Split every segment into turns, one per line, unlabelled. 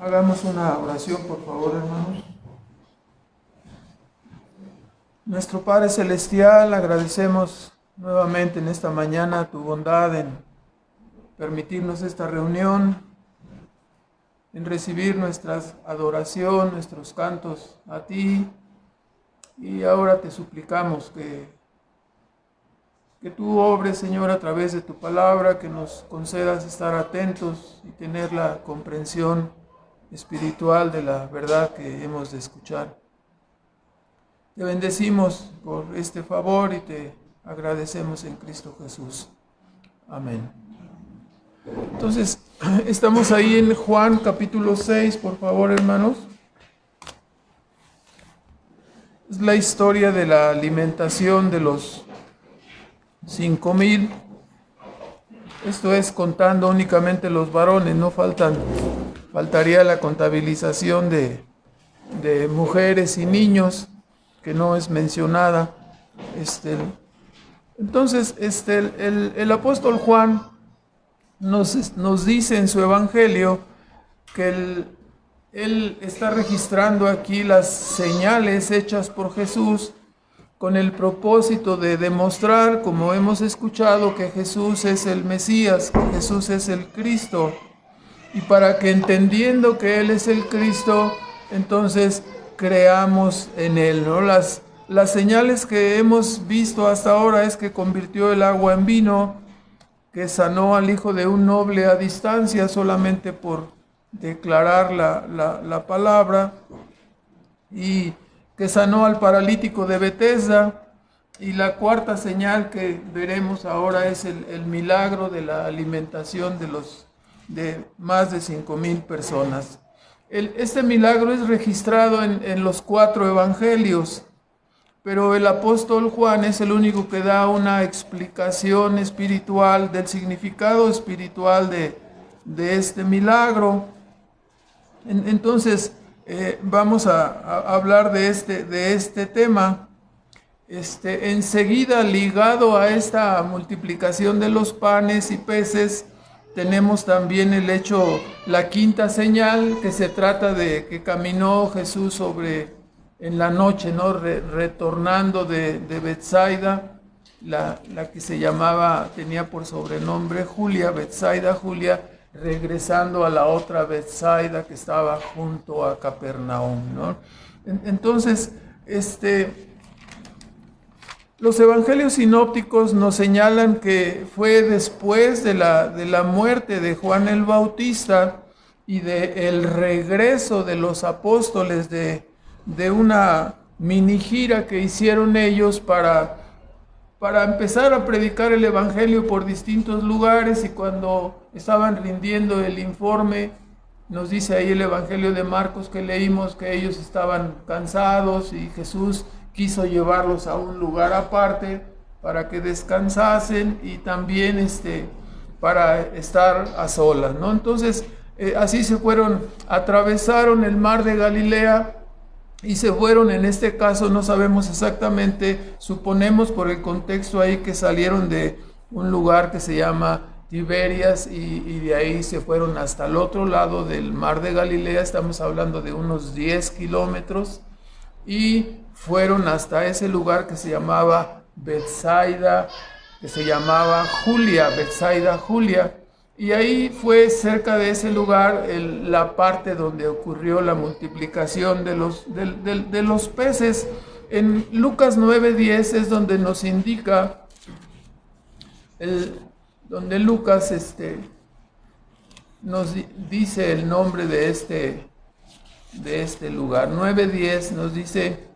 Hagamos una oración, por favor, hermanos. Nuestro Padre Celestial, agradecemos nuevamente en esta mañana tu bondad en permitirnos esta reunión, en recibir nuestra adoración, nuestros cantos a ti. Y ahora te suplicamos que tú obres, Señor, a través de tu palabra, que nos concedas estar atentos y tener la comprensión espiritual de la verdad que hemos de escuchar. Te bendecimos por este favor y te agradecemos en Cristo Jesús. Amén. Entonces, estamos ahí en Juan capítulo 6, por favor, hermanos. Es la historia de la alimentación de los 5,000. Esto es contando únicamente los varones, no faltaría la contabilización de mujeres y niños, que no es mencionada. Entonces, el apóstol Juan nos dice en su evangelio que él está registrando aquí las señales hechas por Jesús con el propósito de demostrar, como hemos escuchado, que Jesús es el Mesías, que Jesús es el Cristo, y para que entendiendo que Él es el Cristo, entonces creamos en Él, ¿no? Las señales que hemos visto hasta ahora es que convirtió el agua en vino, que sanó al hijo de un noble a distancia solamente por declarar la palabra, y que sanó al paralítico de Betesda. Y la cuarta señal que veremos ahora es el milagro de la alimentación de más de 5,000 personas. Este milagro es registrado en los 4 evangelios, pero el apóstol Juan es el único que da una explicación espiritual del significado espiritual de este milagro. Entonces, vamos a hablar de este tema. Enseguida, ligado a esta multiplicación de los panes y peces, tenemos también la quinta señal, que se trata de que caminó Jesús en la noche, ¿no? Retornando de Betsaida, la que tenía por sobrenombre Julia, Betsaida Julia, regresando a la otra Betsaida que estaba junto a Capernaum, ¿no? Entonces, los evangelios sinópticos nos señalan que fue después de la muerte de Juan el Bautista y del regreso de los apóstoles de una mini gira que hicieron ellos para empezar a predicar el evangelio por distintos lugares, y cuando estaban rindiendo el informe, nos dice ahí el evangelio de Marcos que leímos que ellos estaban cansados y Jesús quiso llevarlos a un lugar aparte para que descansasen y también para estar a solas, ¿no? Entonces, así atravesaron el mar de Galilea y se fueron. En este caso no sabemos exactamente, suponemos por el contexto ahí que salieron de un lugar que se llama Tiberias y de ahí se fueron hasta el otro lado del mar de Galilea. Estamos hablando de unos 10 kilómetros y fueron hasta ese lugar que se llamaba Betsaida, que se llamaba Julia, Betsaida Julia, y ahí fue cerca de ese lugar la parte donde ocurrió la multiplicación de los peces. En Lucas 9:10 es donde nos indica, donde Lucas nos dice el nombre de este lugar. 9:10 nos dice: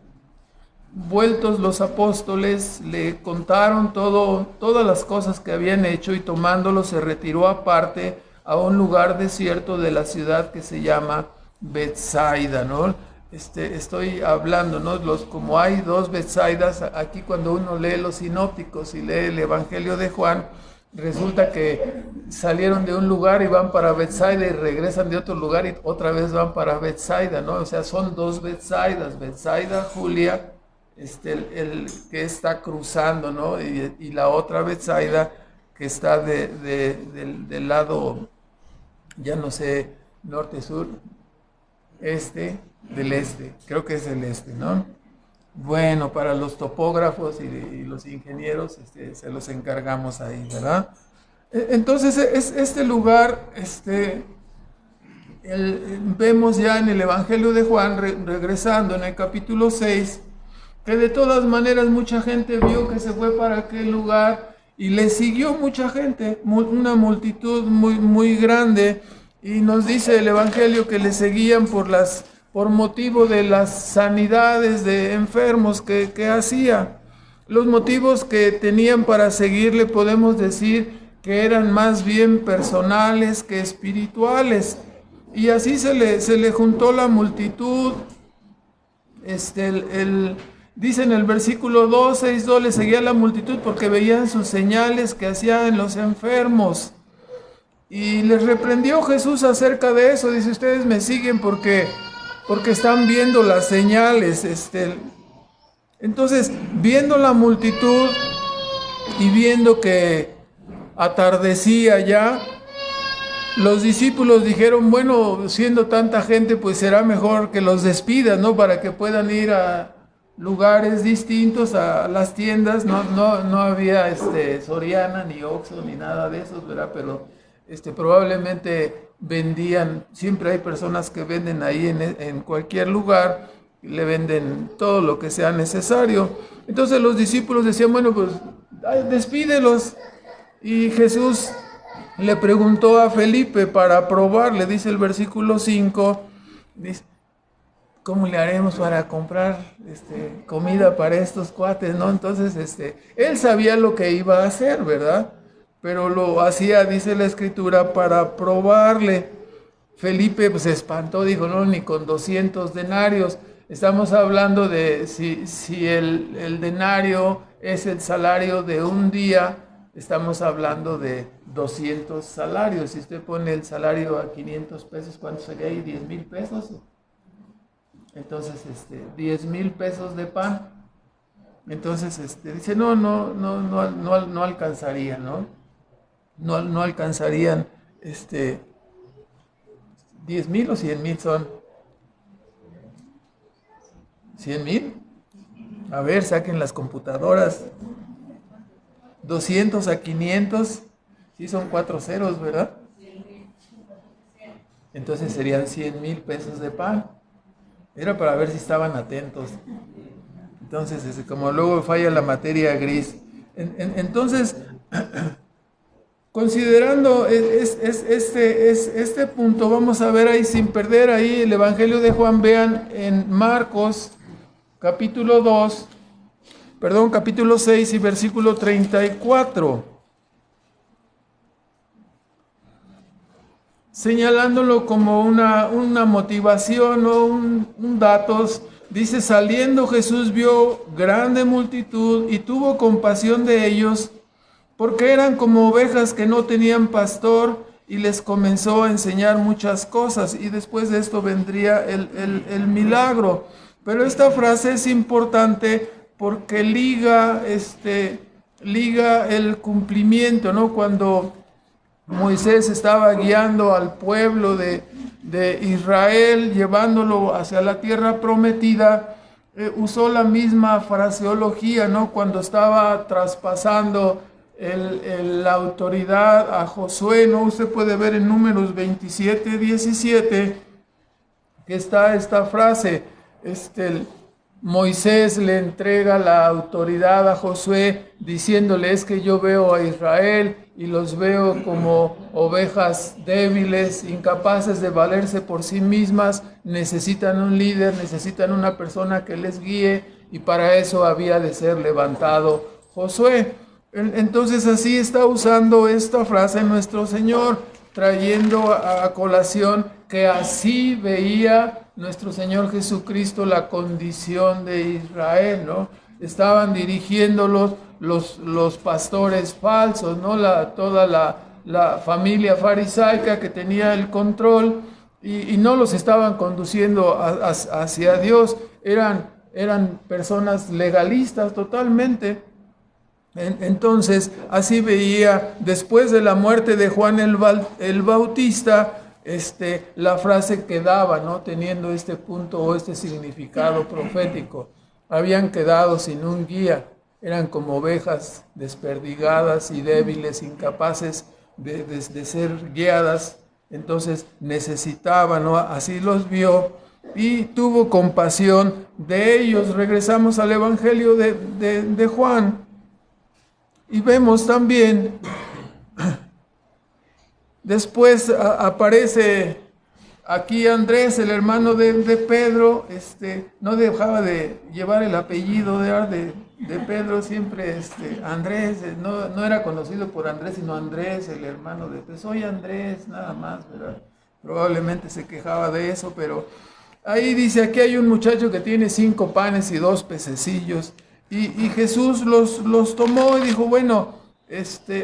vueltos los apóstoles, le contaron todas las cosas que habían hecho, y tomándolo se retiró aparte a un lugar desierto de la ciudad que se llama Betsaida, ¿no? Estoy hablando, ¿no? Como hay 2 Betsaidas, aquí cuando uno lee los sinópticos y lee el Evangelio de Juan, resulta que salieron de un lugar y van para Betsaida y regresan de otro lugar y otra vez van para Betsaida, ¿no? O sea, son 2 Betsaidas, Betsaida Julia, el que está cruzando, ¿no? Y la otra Betsaida que está del lado, ya no sé, norte-sur, del este, creo que es el este, ¿no? Bueno, para los topógrafos y los ingenieros, se los encargamos ahí, ¿verdad? Entonces, este lugar, vemos ya en el Evangelio de Juan, regresando en el capítulo 6, que de todas maneras mucha gente vio que se fue para aquel lugar y le siguió mucha gente, una multitud muy grande, y nos dice el Evangelio que le seguían por motivo de las sanidades de enfermos que hacía. Los motivos que tenían para seguirle podemos decir que eran más bien personales que espirituales. Y así se le juntó la multitud. Dice en el versículo 2, 6, le seguía la multitud porque veían sus señales que hacían los enfermos. Y les reprendió Jesús acerca de eso. Dice, ustedes me siguen porque están viendo las señales. Entonces, viendo la multitud y viendo que atardecía ya, los discípulos dijeron, bueno, siendo tanta gente, pues será mejor que los despidas, ¿no? Para que puedan ir a lugares distintos, a las tiendas. No había Soriana, ni Oxxo, ni nada de eso, ¿verdad? Pero probablemente vendían, siempre hay personas que venden ahí en cualquier lugar, le venden todo lo que sea necesario. Entonces los discípulos decían, bueno, pues despídelos. Y Jesús le preguntó a Felipe para probarle, dice el versículo 5, dice, ¿cómo le haremos para comprar comida para estos cuates, no? Entonces, él sabía lo que iba a hacer, ¿verdad? Pero lo hacía, dice la Escritura, para probarle. Felipe pues, se espantó, dijo, no, ni con 200 denarios. Estamos hablando de si el denario es el salario de un día, estamos hablando de 200 salarios. Si usted pone el salario a 500 pesos, ¿cuánto sería ahí? 10,000 pesos. Entonces, 10,000 pesos de pan. Entonces, dice, no alcanzaría, ¿no? No alcanzarían, 10,000 o 100,000 son. 100,000. A ver, saquen las computadoras. 200 a 500, sí son 4 ceros, ¿verdad? Entonces serían 100,000 pesos de pan. Era para ver si estaban atentos. Entonces, como luego falla la materia gris. Entonces, considerando este punto, vamos a ver ahí, sin perder ahí el Evangelio de Juan, vean en Marcos, capítulo 6 y versículo 34. Señalándolo como una motivación o un datos, dice, saliendo Jesús vio grande multitud y tuvo compasión de ellos, porque eran como ovejas que no tenían pastor, y les comenzó a enseñar muchas cosas, y después de esto vendría el milagro. Pero esta frase es importante porque liga el cumplimiento, ¿no? Cuando Moisés estaba guiando al pueblo de Israel, llevándolo hacia la tierra prometida, usó la misma fraseología, ¿no? Cuando estaba traspasando la autoridad a Josué, ¿no? Usted puede ver en Números 27, 17, que está esta frase, Moisés le entrega la autoridad a Josué diciéndole, es que yo veo a Israel y los veo como ovejas débiles, incapaces de valerse por sí mismas, necesitan un líder, necesitan una persona que les guíe, y para eso había de ser levantado Josué. Entonces así está usando esta frase nuestro Señor, trayendo a colación que así veía nuestro Señor Jesucristo la condición de Israel, ¿no? Estaban dirigiéndolos los pastores falsos, ¿no? Toda la familia farisaica que tenía el control, y no los estaban conduciendo hacia Dios. Eran personas legalistas totalmente. Entonces, así veía, después de la muerte de Juan el Bautista, la frase quedaba, ¿no? Teniendo este punto o este significado profético. Habían quedado sin un guía, eran como ovejas desperdigadas y débiles, incapaces de ser guiadas, entonces necesitaban, ¿no? Así los vio y tuvo compasión de ellos. Regresamos al Evangelio de Juan y vemos también, después aparece aquí Andrés, el hermano de Pedro, no dejaba de llevar el apellido de Pedro, siempre Andrés, no era conocido por Andrés, sino Andrés, el hermano de Pedro. Soy Andrés, nada más, ¿verdad? Probablemente se quejaba de eso, pero ahí dice, aquí hay un muchacho que tiene 5 panes y 2 pececillos, y Jesús los tomó y dijo, bueno,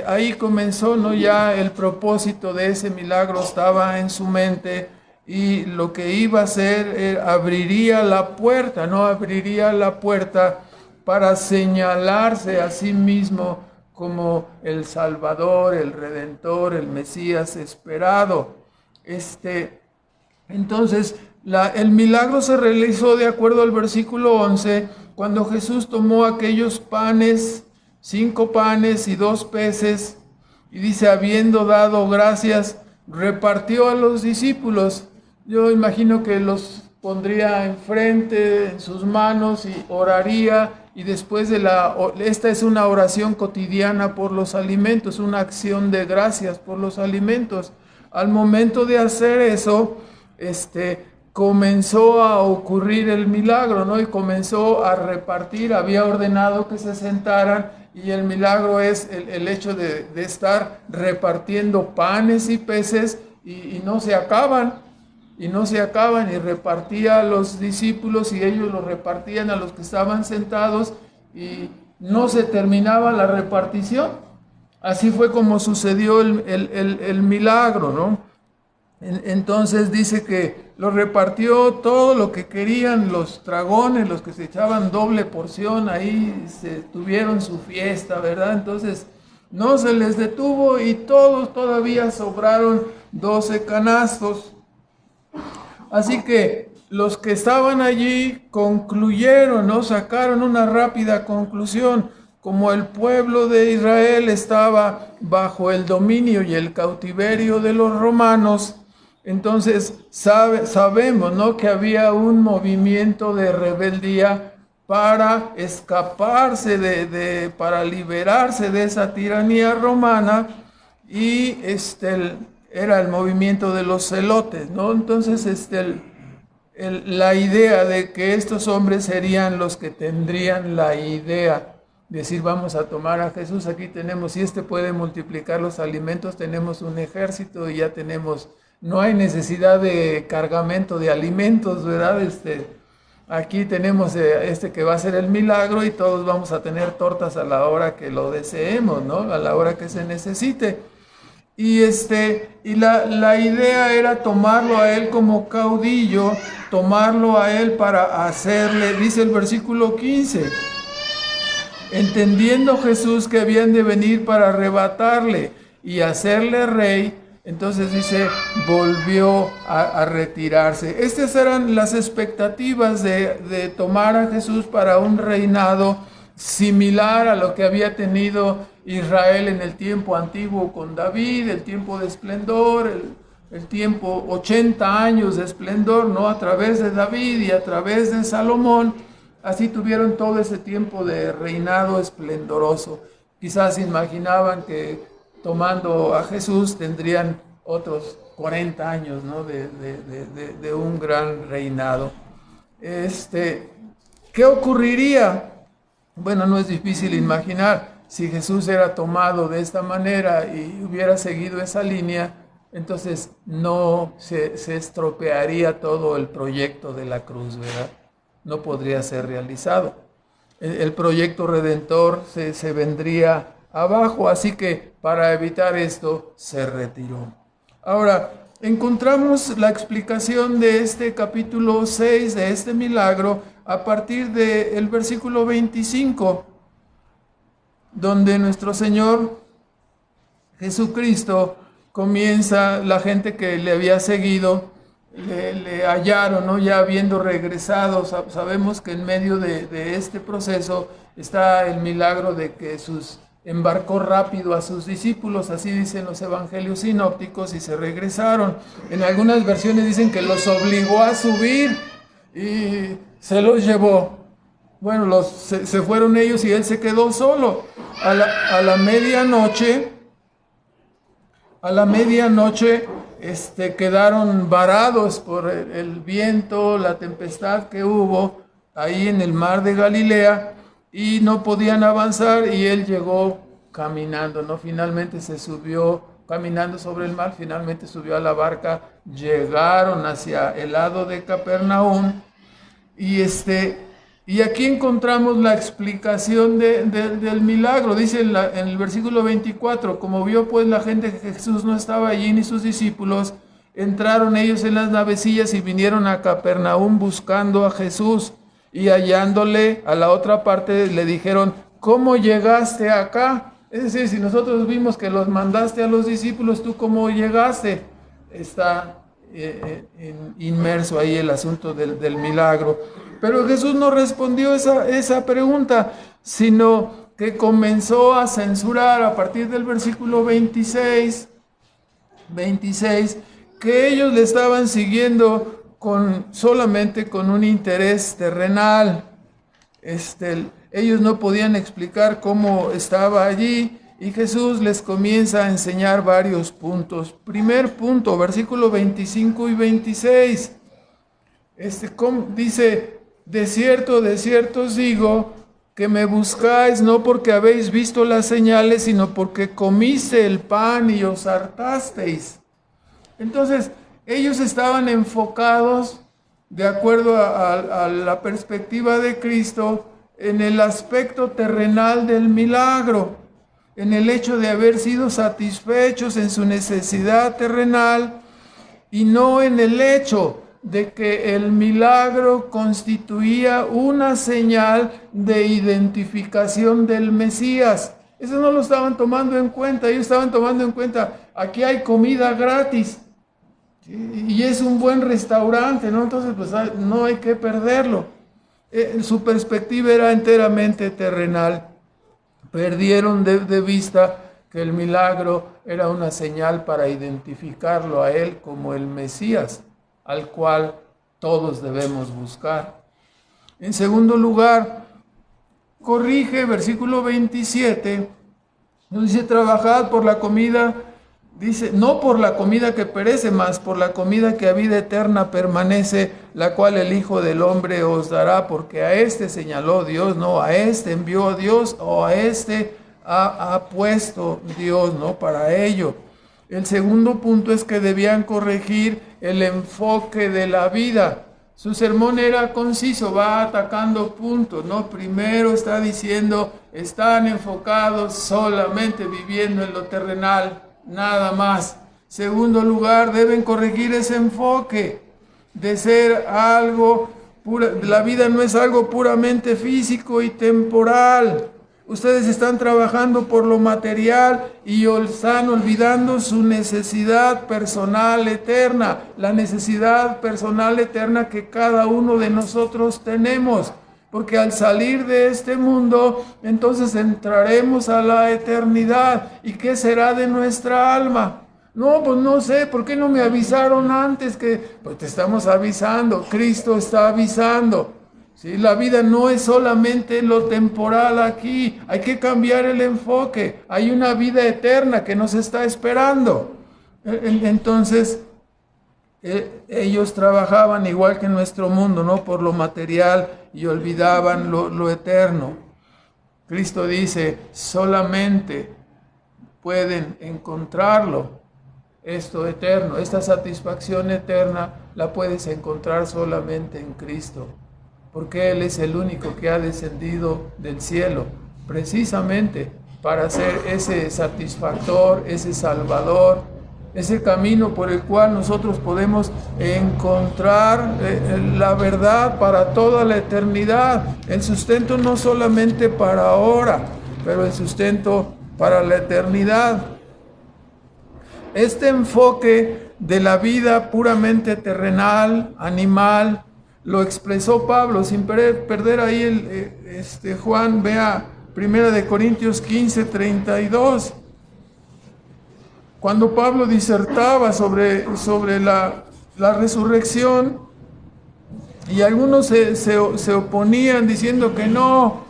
ahí comenzó, ¿no? Ya el propósito de ese milagro estaba en su mente, y lo que iba a hacer abriría la puerta, ¿no? Abriría la puerta para señalarse a sí mismo como el Salvador, el Redentor, el Mesías esperado. Entonces, el milagro se realizó de acuerdo al versículo 11, cuando Jesús tomó aquellos panes, 5 panes y 2 peces, y dice, habiendo dado gracias, repartió a los discípulos. Yo imagino que los pondría enfrente, en sus manos, y oraría, y después esta es una oración cotidiana por los alimentos, una acción de gracias por los alimentos. Al momento de hacer eso, comenzó a ocurrir el milagro, ¿no? Y comenzó a repartir, había ordenado que se sentaran, y el milagro es el hecho de estar repartiendo panes y peces, y no se acaban, y repartía a los discípulos, y ellos los repartían a los que estaban sentados, y no se terminaba la repartición. Así fue como sucedió el milagro, ¿no? Entonces dice que lo repartió todo lo que querían los dragones, los que se echaban doble porción, ahí se tuvieron su fiesta, ¿verdad? Entonces no se les detuvo, y todos todavía sobraron 12 canastos. Así que los que estaban allí concluyeron, ¿no? Sacaron una rápida conclusión. Como el pueblo de Israel estaba bajo el dominio y el cautiverio de los romanos, entonces sabemos, ¿no? Que había un movimiento de rebeldía para escaparse para liberarse de esa tiranía romana, y era el movimiento de los celotes, ¿no? Entonces la idea de que estos hombres serían los que tendrían la idea de decir, vamos a tomar a Jesús, aquí tenemos, si puede multiplicar los alimentos, tenemos un ejército y ya tenemos, no hay necesidad de cargamento de alimentos, ¿verdad? Aquí tenemos que va a ser el milagro, y todos vamos a tener tortas a la hora que lo deseemos, ¿no? A la hora que se necesite. Y la idea era tomarlo a él como caudillo, tomarlo a él para hacerle, dice el versículo 15, entendiendo Jesús que habían de venir para arrebatarle y hacerle rey, entonces dice, volvió a retirarse. Estas eran las expectativas de tomar a Jesús para un reinado similar a lo que había tenido Israel en el tiempo antiguo con David, el tiempo de esplendor, el tiempo, 80 años de esplendor, ¿no? A través de David y a través de Salomón, así tuvieron todo ese tiempo de reinado esplendoroso. Quizás imaginaban que tomando a Jesús tendrían otros 40 años, ¿no? de un gran reinado. ¿Qué ocurriría? Bueno, no es difícil imaginar. Si Jesús era tomado de esta manera y hubiera seguido esa línea, entonces no se estropearía todo el proyecto de la cruz, ¿verdad? No podría ser realizado. El proyecto redentor se vendría abajo, así que para evitar esto se retiró. Ahora, encontramos la explicación de este capítulo 6, de este milagro, a partir del versículo 25, donde nuestro Señor Jesucristo comienza la gente que le había seguido, le hallaron, ¿no? Ya habiendo regresado. Sabemos que en medio de este proceso está el milagro de que Jesús embarcó rápido a sus discípulos, así dicen los evangelios sinópticos, y se regresaron. En algunas versiones dicen que los obligó a subir y se los llevó. Bueno, se fueron ellos y él se quedó solo. A la medianoche, quedaron varados por el viento, la tempestad que hubo ahí en el mar de Galilea, y no podían avanzar, y él llegó caminando, ¿no? Finalmente se subió caminando sobre el mar, finalmente subió a la barca, llegaron hacia el lado de Capernaum, y aquí encontramos la explicación del milagro. Dice en el versículo 24, como vio pues la gente que Jesús no estaba allí ni sus discípulos, entraron ellos en las navecillas y vinieron a Capernaum buscando a Jesús, y hallándole a la otra parte le dijeron, ¿cómo llegaste acá? Es decir, si nosotros vimos que los mandaste a los discípulos, ¿tú cómo llegaste? Está inmerso ahí el asunto del milagro. Pero Jesús no respondió esa pregunta, sino que comenzó a censurar a partir del versículo 26, que ellos le estaban siguiendo solamente con un interés terrenal. Ellos no podían explicar cómo estaba allí, y Jesús les comienza a enseñar varios puntos. Primer punto, versículo 25 y 26. Dice, de cierto os digo, que me buscáis no porque habéis visto las señales, sino porque comiste el pan y os hartasteis. Entonces, ellos estaban enfocados, de acuerdo a la perspectiva de Cristo, en el aspecto terrenal del milagro, en el hecho de haber sido satisfechos en su necesidad terrenal, y no en el hecho de que el milagro constituía una señal de identificación del Mesías. Eso no lo estaban tomando en cuenta. Ellos estaban tomando en cuenta, aquí hay comida gratis, y es un buen restaurante, ¿no? Entonces, pues no hay que perderlo. Su perspectiva era enteramente terrenal. Perdieron de vista que el milagro era una señal para identificarlo a él como el Mesías, al cual todos debemos buscar. En segundo lugar, corrige, versículo 27, nos dice, trabajad por la comida, dice, no por la comida que perece, mas por la comida que a vida eterna permanece, la cual el Hijo del Hombre os dará, porque a este señaló Dios, no, a este envió Dios, o a este ha puesto Dios, ¿no? Para ello. El segundo punto es que debían corregir el enfoque de la vida. Su sermón era conciso, va atacando puntos, ¿no? Primero está diciendo, están enfocados solamente viviendo en lo terrenal, nada más. Segundo lugar, deben corregir ese enfoque de ser algo pura. La vida no es algo puramente físico y temporal. Ustedes están trabajando por lo material y están olvidando su necesidad personal eterna, la necesidad personal eterna que cada uno de nosotros tenemos. Porque al salir de este mundo, entonces entraremos a la eternidad. ¿Y qué será de nuestra alma? No, pues no sé, ¿por qué no me avisaron antes? Pues te estamos avisando, Cristo está avisando. ¿Sí? La vida no es solamente lo temporal aquí, hay que cambiar el enfoque. Hay una vida eterna que nos está esperando. Entonces, ellos trabajaban igual que en nuestro mundo, ¿no? Por lo material, y olvidaban lo eterno. Cristo dice, solamente pueden encontrarlo, esto eterno, esta satisfacción eterna la puedes encontrar solamente en Cristo, porque Él es el único que ha descendido del cielo, precisamente para ser ese satisfactor, ese salvador, ese camino por el cual nosotros podemos encontrar la verdad para toda la eternidad, el sustento no solamente para ahora, pero el sustento para la eternidad. este enfoque de la vida puramente terrenal, animal, lo expresó Pablo, sin perder ahí Juan, vea 1 Corintios 15, 32. Cuando Pablo disertaba sobre la resurrección, y algunos se oponían diciendo que no,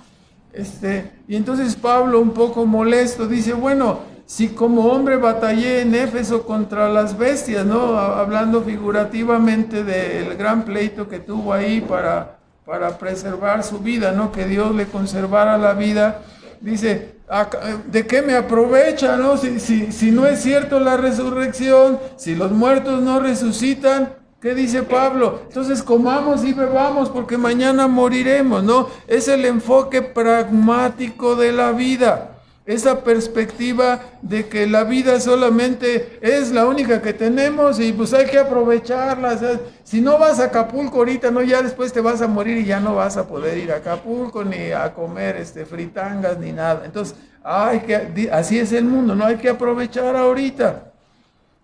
y entonces Pablo, un poco molesto, dice, bueno, si como hombre batallé en Éfeso contra las bestias, ¿no? Hablando figurativamente del gran pleito que tuvo ahí para preservar su vida, ¿no? Que Dios le conservara la vida. Dice, ¿de qué me aprovecha, no? Si no es cierto la resurrección, si los muertos no resucitan, ¿qué dice Pablo? Entonces comamos y bebamos porque mañana moriremos, ¿no? Es el enfoque pragmático de la vida. Esa perspectiva de que la vida solamente es la única que tenemos y pues hay que aprovecharla. O sea, si no vas a Acapulco ahorita, no, ya después te vas a morir y ya no vas a poder ir a Acapulco ni a comer fritangas ni nada. Entonces, así es el mundo, no hay que aprovechar ahorita.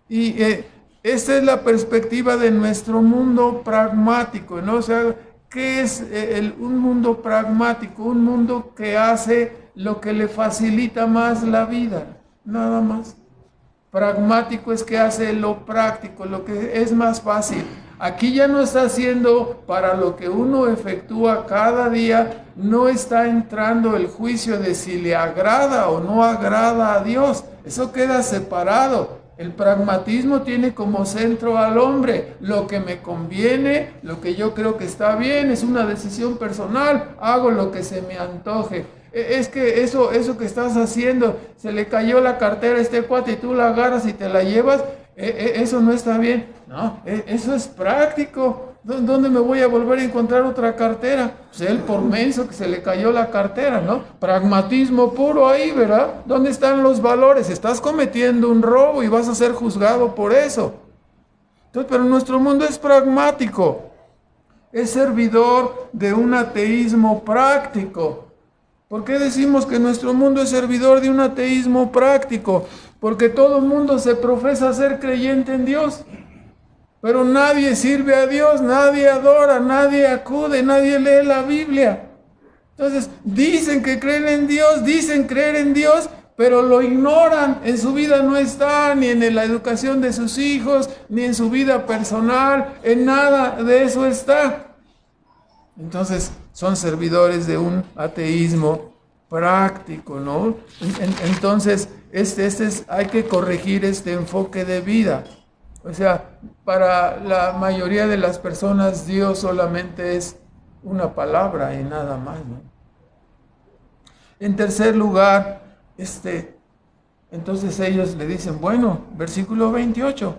Y esta es la perspectiva de nuestro mundo pragmático, ¿no? O sea, ¿qué es un mundo pragmático? Un mundo que hace lo que le facilita más la vida, nada más. Pragmático es que hace lo práctico, lo que es más fácil. Aquí ya no está haciendo para lo que uno efectúa cada día, no está entrando el juicio de si le agrada o no agrada a Dios. Eso queda separado. El pragmatismo tiene como centro al hombre. Lo que me conviene, lo que yo creo que está bien, es una decisión personal. Hago lo que se me antoje. Es que eso que estás haciendo, se le cayó la cartera a este cuate y tú la agarras y te la llevas, eso no está bien. No, eso es práctico. ¿Dónde me voy a volver a encontrar otra cartera? Pues él por menso que se le cayó la cartera, ¿no? Pragmatismo puro ahí, ¿verdad? ¿Dónde están los valores? Estás cometiendo un robo y vas a ser juzgado por eso. Entonces, pero nuestro mundo es pragmático. Es servidor de un ateísmo práctico. ¿Por qué decimos que nuestro mundo es servidor de un ateísmo práctico? Porque todo el mundo se profesa ser creyente en Dios. Pero nadie sirve a Dios, nadie adora, nadie acude, nadie lee la Biblia. Entonces, dicen que creen en Dios, dicen creer en Dios, pero lo ignoran. En su vida no está, ni en la educación de sus hijos, ni en su vida personal, en nada de eso está. Entonces, son servidores de un ateísmo práctico, ¿no? Entonces, hay que corregir este enfoque de vida. O sea, para la mayoría de las personas Dios solamente es una palabra y nada más, ¿no? En tercer lugar, entonces ellos le dicen, bueno, versículo 28,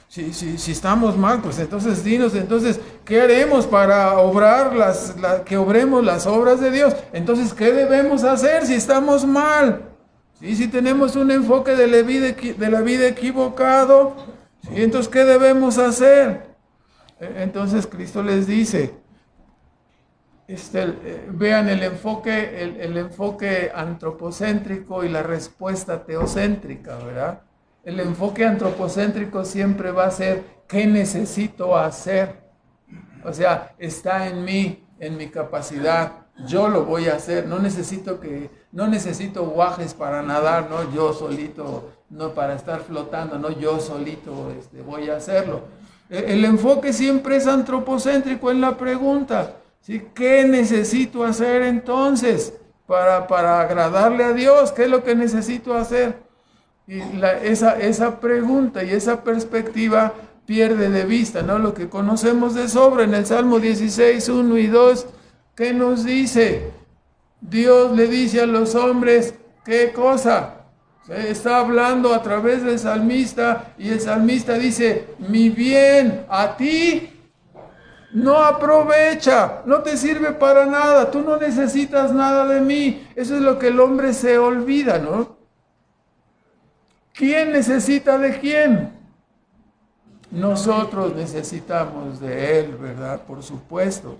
si estamos mal, pues entonces dinos, entonces, ¿qué haremos para obrar que obremos las obras de Dios? Entonces, ¿qué debemos hacer si estamos mal? Si tenemos un enfoque de la vida equivocado, ¿y entonces qué debemos hacer? Entonces Cristo les dice, vean el enfoque antropocéntrico y la respuesta teocéntrica, ¿verdad? El enfoque antropocéntrico siempre va a ser, ¿qué necesito hacer? O sea, está en mí, en mi capacidad, yo lo voy a hacer, no necesito guajes para nadar, no, yo solito, no para estar flotando, no, yo solito voy a hacerlo. El enfoque siempre es antropocéntrico en la pregunta, ¿sí? ¿Qué necesito hacer entonces para agradarle a Dios? ¿Qué es lo que necesito hacer? Y esa pregunta y esa perspectiva pierde de vista, ¿no? Lo que conocemos de sobra en el Salmo 16, 1 y 2, ¿qué nos dice? Dios le dice a los hombres, ¿qué cosa? Está hablando a través del salmista y el salmista dice, mi bien a ti no aprovecha, no te sirve para nada, tú no necesitas nada de mí. Eso es lo que el hombre se olvida, ¿no? ¿Quién necesita de quién? Nosotros necesitamos de Él, ¿verdad? Por supuesto.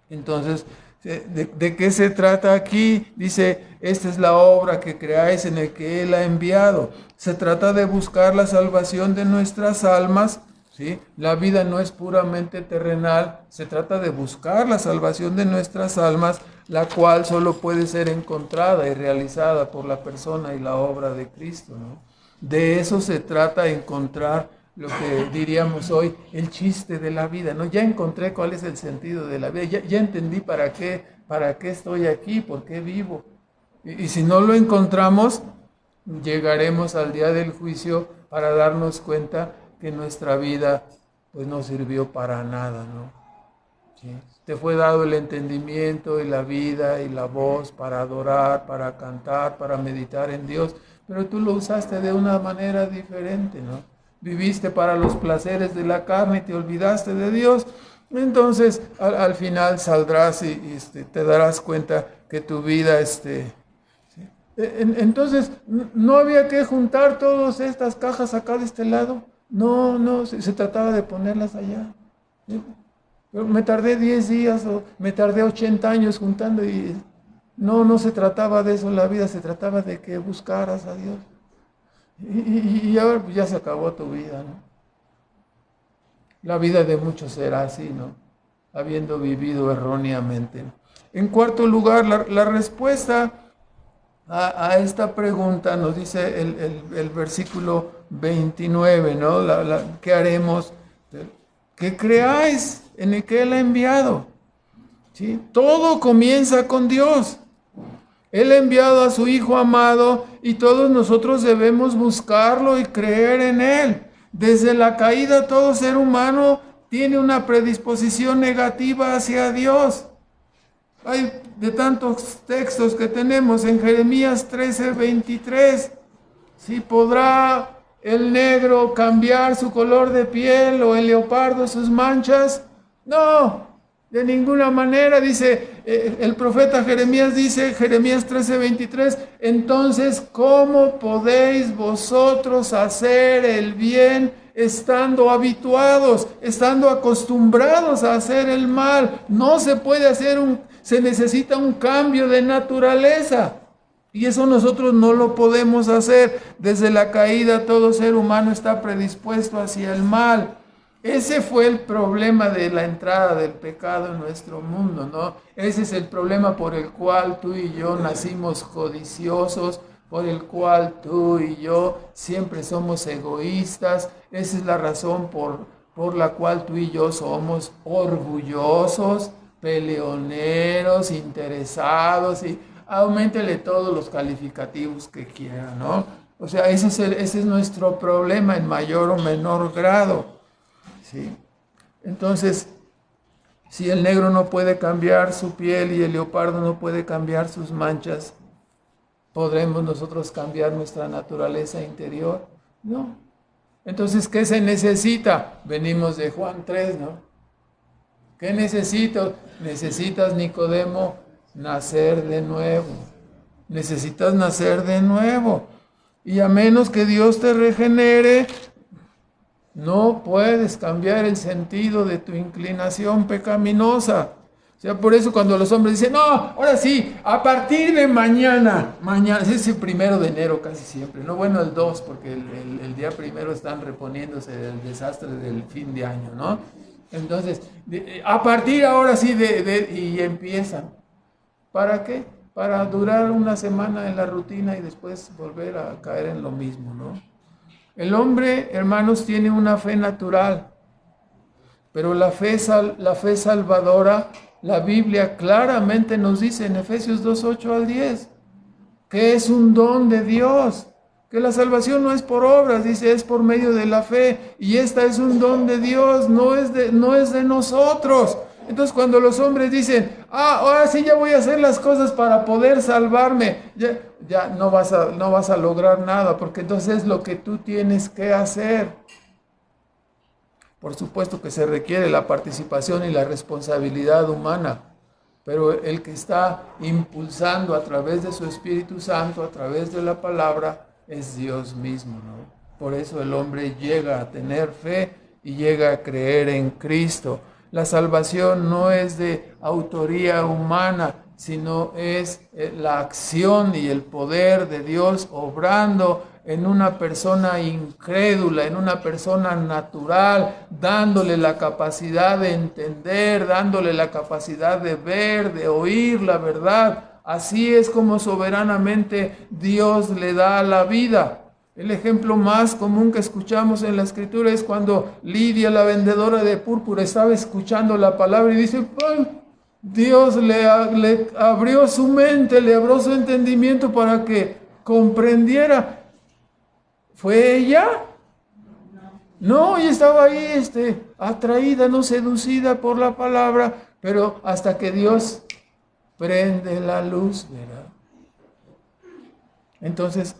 Entonces, ¿De qué se trata aquí? Dice, esta es la obra que creáis en el que Él ha enviado. Se trata de buscar la salvación de nuestras almas, ¿sí? La vida no es puramente terrenal, se trata de buscar la salvación de nuestras almas, la cual solo puede ser encontrada y realizada por la persona y la obra de Cristo, ¿no? De eso se trata, encontrar lo que diríamos hoy, el chiste de la vida, ¿no? Ya encontré cuál es el sentido de la vida, ya entendí para qué estoy aquí, por qué vivo. Y si no lo encontramos, llegaremos al día del juicio para darnos cuenta que nuestra vida pues no sirvió para nada, ¿no? ¿Sí? Te fue dado el entendimiento y la vida y la voz para adorar, para cantar, para meditar en Dios, pero tú lo usaste de una manera diferente, ¿no? Viviste para los placeres de la carne y te olvidaste de Dios. Entonces al final saldrás y te darás cuenta que tu vida ¿sí? Entonces no había que juntar todas estas cajas acá de este lado. No, se trataba de ponerlas allá. ¿Sí? Pero me tardé 10 días o me tardé 80 años juntando y no se trataba de eso la vida, se trataba de que buscaras a Dios. Y ahora pues ya se acabó tu vida, ¿no? La vida de muchos será así, ¿no? Habiendo vivido erróneamente. En cuarto lugar, la respuesta a esta pregunta nos dice el versículo 29, ¿no? ¿Qué haremos? Que creáis en el que Él ha enviado. ¿Sí? Todo comienza con Dios. Él ha enviado a su Hijo amado y todos nosotros debemos buscarlo y creer en Él. Desde la caída todo ser humano tiene una predisposición negativa hacia Dios. Hay de tantos textos que tenemos en Jeremías 13:23. ¿Sí podrá el negro cambiar su color de piel o el leopardo sus manchas? No. De ninguna manera, dice el profeta Jeremías, dice Jeremías 13:23, entonces, ¿cómo podéis vosotros hacer el bien estando habituados, estando acostumbrados a hacer el mal? No se puede hacer se necesita un cambio de naturaleza. Y eso nosotros no lo podemos hacer. Desde la caída todo ser humano está predispuesto hacia el mal. Ese fue el problema de la entrada del pecado en nuestro mundo, ¿no? Ese es el problema por el cual tú y yo nacimos codiciosos, por el cual tú y yo siempre somos egoístas. Esa es la razón por la cual tú y yo somos orgullosos, peleoneros, interesados, y auméntele todos los calificativos que quiera, ¿no? O sea, ese es nuestro problema en mayor o menor grado. ¿Sí? Entonces, si el negro no puede cambiar su piel y el leopardo no puede cambiar sus manchas, ¿podremos nosotros cambiar nuestra naturaleza interior? No. Entonces, ¿qué se necesita? Venimos de Juan 3, ¿no? ¿Qué necesito? Necesitas, Nicodemo, nacer de nuevo. Necesitas nacer de nuevo. Y a menos que Dios te regenere, no puedes cambiar el sentido de tu inclinación pecaminosa. O sea, por eso cuando los hombres dicen, no, ahora sí, a partir de mañana, es el 1 de enero casi siempre, no, bueno, el 2, porque el día 1 están reponiéndose del desastre del fin de año, ¿no? Entonces, a partir ahora sí y empiezan. ¿Para qué? Para durar una semana en la rutina y después volver a caer en lo mismo, ¿no? El hombre, hermanos, tiene una fe natural, pero la fe salvadora, la Biblia claramente nos dice en Efesios 2:8-10, que es un don de Dios, que la salvación no es por obras, dice, es por medio de la fe, y esta es un don de Dios, no es de nosotros. Entonces cuando los hombres dicen, ahora sí ya voy a hacer las cosas para poder salvarme, ya no vas a lograr nada, porque entonces es lo que tú tienes que hacer. Por supuesto que se requiere la participación y la responsabilidad humana, pero el que está impulsando a través de su Espíritu Santo, a través de la palabra, es Dios mismo, ¿no? Por eso el hombre llega a tener fe y llega a creer en Cristo. La salvación no es de autoría humana, sino es la acción y el poder de Dios obrando en una persona incrédula, en una persona natural, dándole la capacidad de entender, dándole la capacidad de ver, de oír la verdad. Así es como soberanamente Dios le da la vida. El ejemplo más común que escuchamos en la Escritura es cuando Lidia, la vendedora de púrpura, estaba escuchando la palabra y dice, ¡ay! Dios le abrió su mente, le abrió su entendimiento para que comprendiera. ¿Fue ella? No, ella estaba ahí atraída, no seducida por la palabra, pero hasta que Dios prende la luz, ¿verdad? Entonces,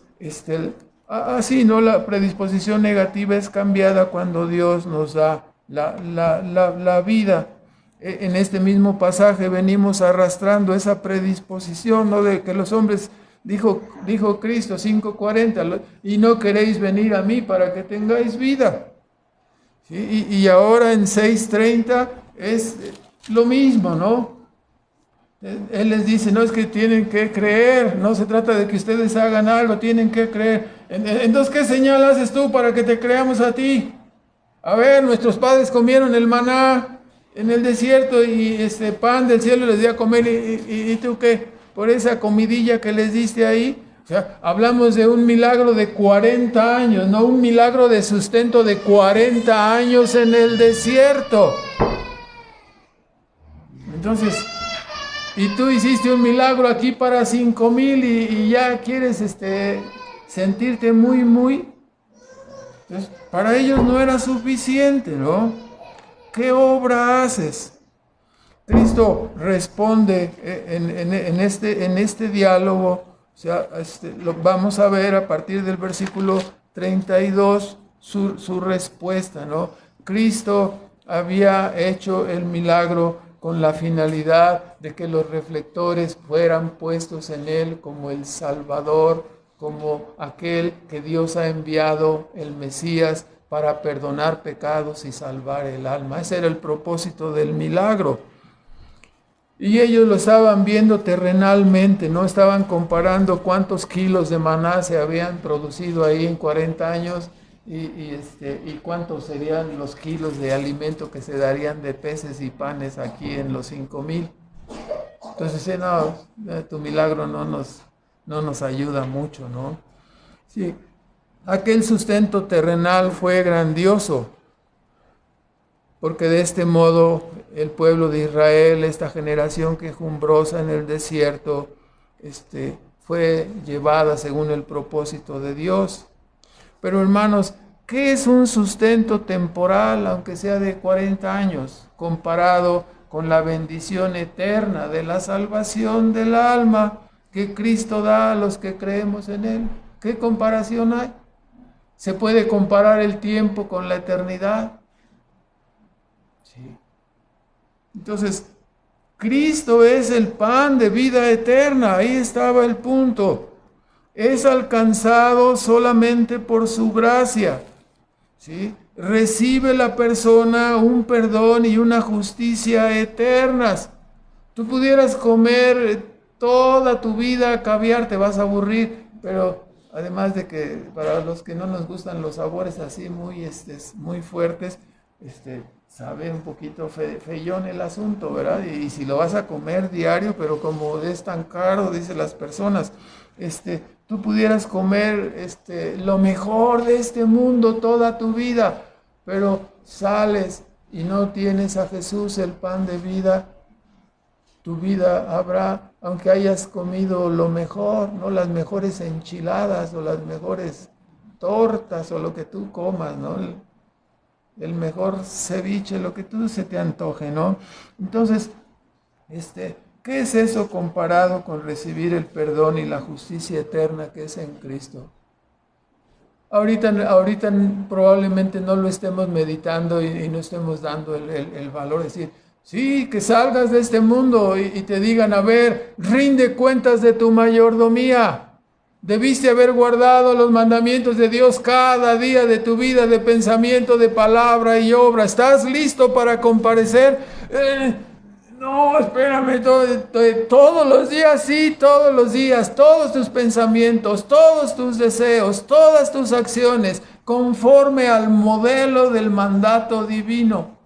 así, ¿no? La predisposición negativa es cambiada cuando Dios nos da la vida. En este mismo pasaje venimos arrastrando esa predisposición, ¿no? De que los hombres, dijo Cristo 5:40, y no queréis venir a mí para que tengáis vida. ¿Sí? Y ahora en 6:30 es lo mismo, ¿no? Él les dice, no es que tienen que creer, no se trata de que ustedes hagan algo, tienen que creer. Entonces, ¿qué señal haces tú para que te creamos a ti? A ver, nuestros padres comieron el maná en el desierto y pan del cielo les di a comer, y tú qué, por esa comidilla que les diste ahí. O sea, hablamos de un milagro de 40 años, no un milagro de sustento de 40 años en el desierto. Entonces, y tú hiciste un milagro aquí para 5,000 y ya quieres sentirte muy. Entonces, para ellos no era suficiente, ¿no? ¿Qué obra haces? Cristo responde en este diálogo, o sea, lo vamos a ver a partir del versículo 32, su respuesta, ¿no? Cristo había hecho el milagro con la finalidad de que los reflectores fueran puestos en Él como el Salvador, como aquel que Dios ha enviado, el Mesías, para perdonar pecados y salvar el alma. Ese era el propósito del milagro. Y ellos lo estaban viendo terrenalmente, no estaban comparando cuántos kilos de maná se habían producido ahí en 40 años y cuántos serían los kilos de alimento que se darían de peces y panes aquí en los 5,000. Entonces, no, tu milagro no nos ayuda mucho, ¿no? Sí, aquel sustento terrenal fue grandioso, porque de este modo el pueblo de Israel, esta generación quejumbrosa en el desierto, fue llevada según el propósito de Dios. Pero hermanos, ¿qué es un sustento temporal, aunque sea de 40 años, comparado con la bendición eterna de la salvación del alma que Cristo da a los que creemos en Él? ¿Qué comparación hay? ¿Se puede comparar el tiempo con la eternidad? Sí. Entonces, Cristo es el pan de vida eterna, ahí estaba el punto. Es alcanzado solamente por su gracia, ¿sí? Recibe la persona un perdón y una justicia eternas. Tú pudieras comer toda tu vida caviar, te vas a aburrir, pero además de que para los que no nos gustan los sabores así muy fuertes, sabe un poquito feyón el asunto, ¿verdad? Y si lo vas a comer diario, pero como es tan caro, dicen las personas, tú pudieras comer lo mejor de este mundo toda tu vida, pero sales y no tienes a Jesús, el pan de vida. Tu vida habrá, aunque hayas comido lo mejor, no las mejores enchiladas o las mejores tortas o lo que tú comas, ¿no? El mejor ceviche, lo que tú se te antoje, ¿no? Entonces, ¿qué es eso comparado con recibir el perdón y la justicia eterna que es en Cristo? Ahorita probablemente no lo estemos meditando y no estemos dando el valor de decir, sí, que salgas de este mundo y te digan, a ver, rinde cuentas de tu mayordomía. Debiste haber guardado los mandamientos de Dios cada día de tu vida, de pensamiento, de palabra y obra. ¿Estás listo para comparecer? No, espérame, todos los días, sí, todos los días, todos tus pensamientos, todos tus deseos, todas tus acciones, conforme al modelo del mandato divino.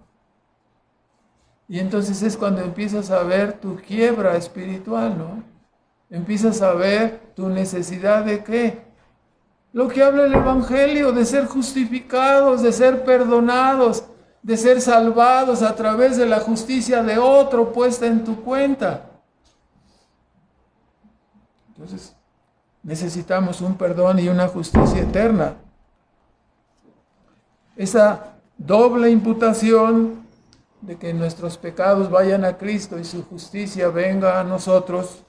Y entonces es cuando empiezas a ver tu quiebra espiritual, ¿no? Empiezas a ver tu necesidad de ¿qué? Lo que habla el Evangelio, de ser justificados, de ser perdonados, de ser salvados a través de la justicia de otro puesta en tu cuenta. Entonces, necesitamos un perdón y una justicia eterna. Esa doble imputación de que nuestros pecados vayan a Cristo y su justicia venga a nosotros,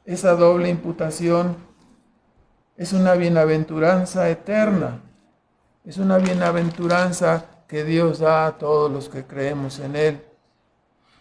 esa doble imputación es una bienaventuranza eterna. Es una bienaventuranza que Dios da a todos los que creemos en Él.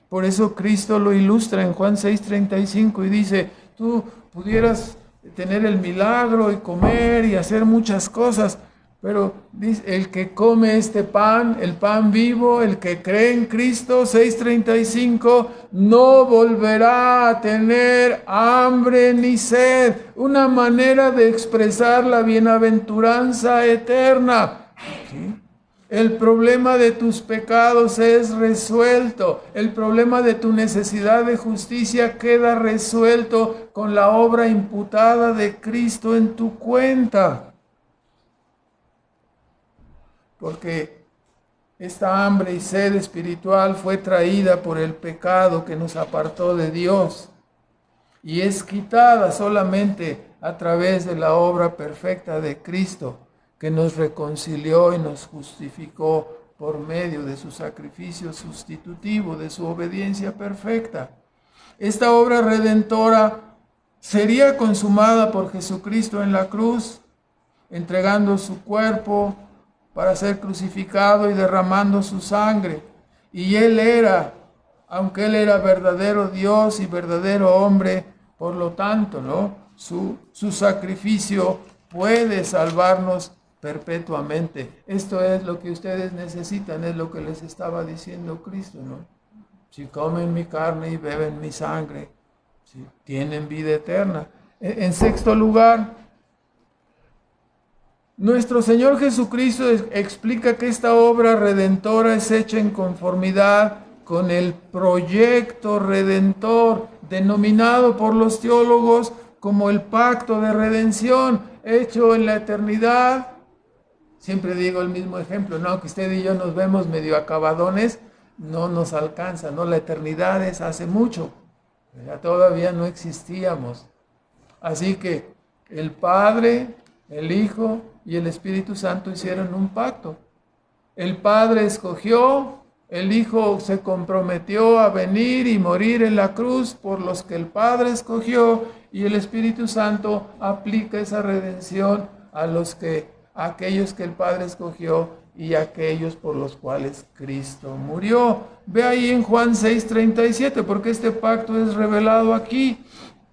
Por eso Cristo lo ilustra en Juan 6:35 y dice, tú pudieras tener el milagro y comer y hacer muchas cosas, pero dice, el que come este pan, el pan vivo, el que cree en Cristo, 6:35, no volverá a tener hambre ni sed. Una manera de expresar la bienaventuranza eterna. ¿Sí? El problema de tus pecados es resuelto. El problema de tu necesidad de justicia queda resuelto con la obra imputada de Cristo en tu cuenta. Porque esta hambre y sed espiritual fue traída por el pecado que nos apartó de Dios y es quitada solamente a través de la obra perfecta de Cristo, que nos reconcilió y nos justificó por medio de su sacrificio sustitutivo, de su obediencia perfecta. Esta obra redentora sería consumada por Jesucristo en la cruz, entregando su cuerpo para ser crucificado y derramando su sangre. Y Él era, aunque Él era verdadero Dios y verdadero hombre, por lo tanto, ¿no? Su sacrificio puede salvarnos perpetuamente. Esto es lo que ustedes necesitan, es lo que les estaba diciendo Cristo, ¿no? Si comen mi carne y beben mi sangre, ¿sí?, tienen vida eterna. En sexto lugar, nuestro Señor Jesucristo explica que esta obra redentora es hecha en conformidad con el proyecto redentor, denominado por los teólogos como el pacto de redención, hecho en la eternidad. Siempre digo el mismo ejemplo, ¿no? Que usted y yo nos vemos medio acabadones, no nos alcanza, ¿no? La eternidad es hace mucho, ya todavía no existíamos. Así que el Padre, el Hijo y el Espíritu Santo hicieron un pacto. El Padre escogió, el Hijo se comprometió a venir y morir en la cruz por los que el Padre escogió, y el Espíritu Santo aplica esa redención a aquellos que el Padre escogió y aquellos por los cuales Cristo murió. Ve ahí en Juan 6:37, porque este pacto es revelado aquí.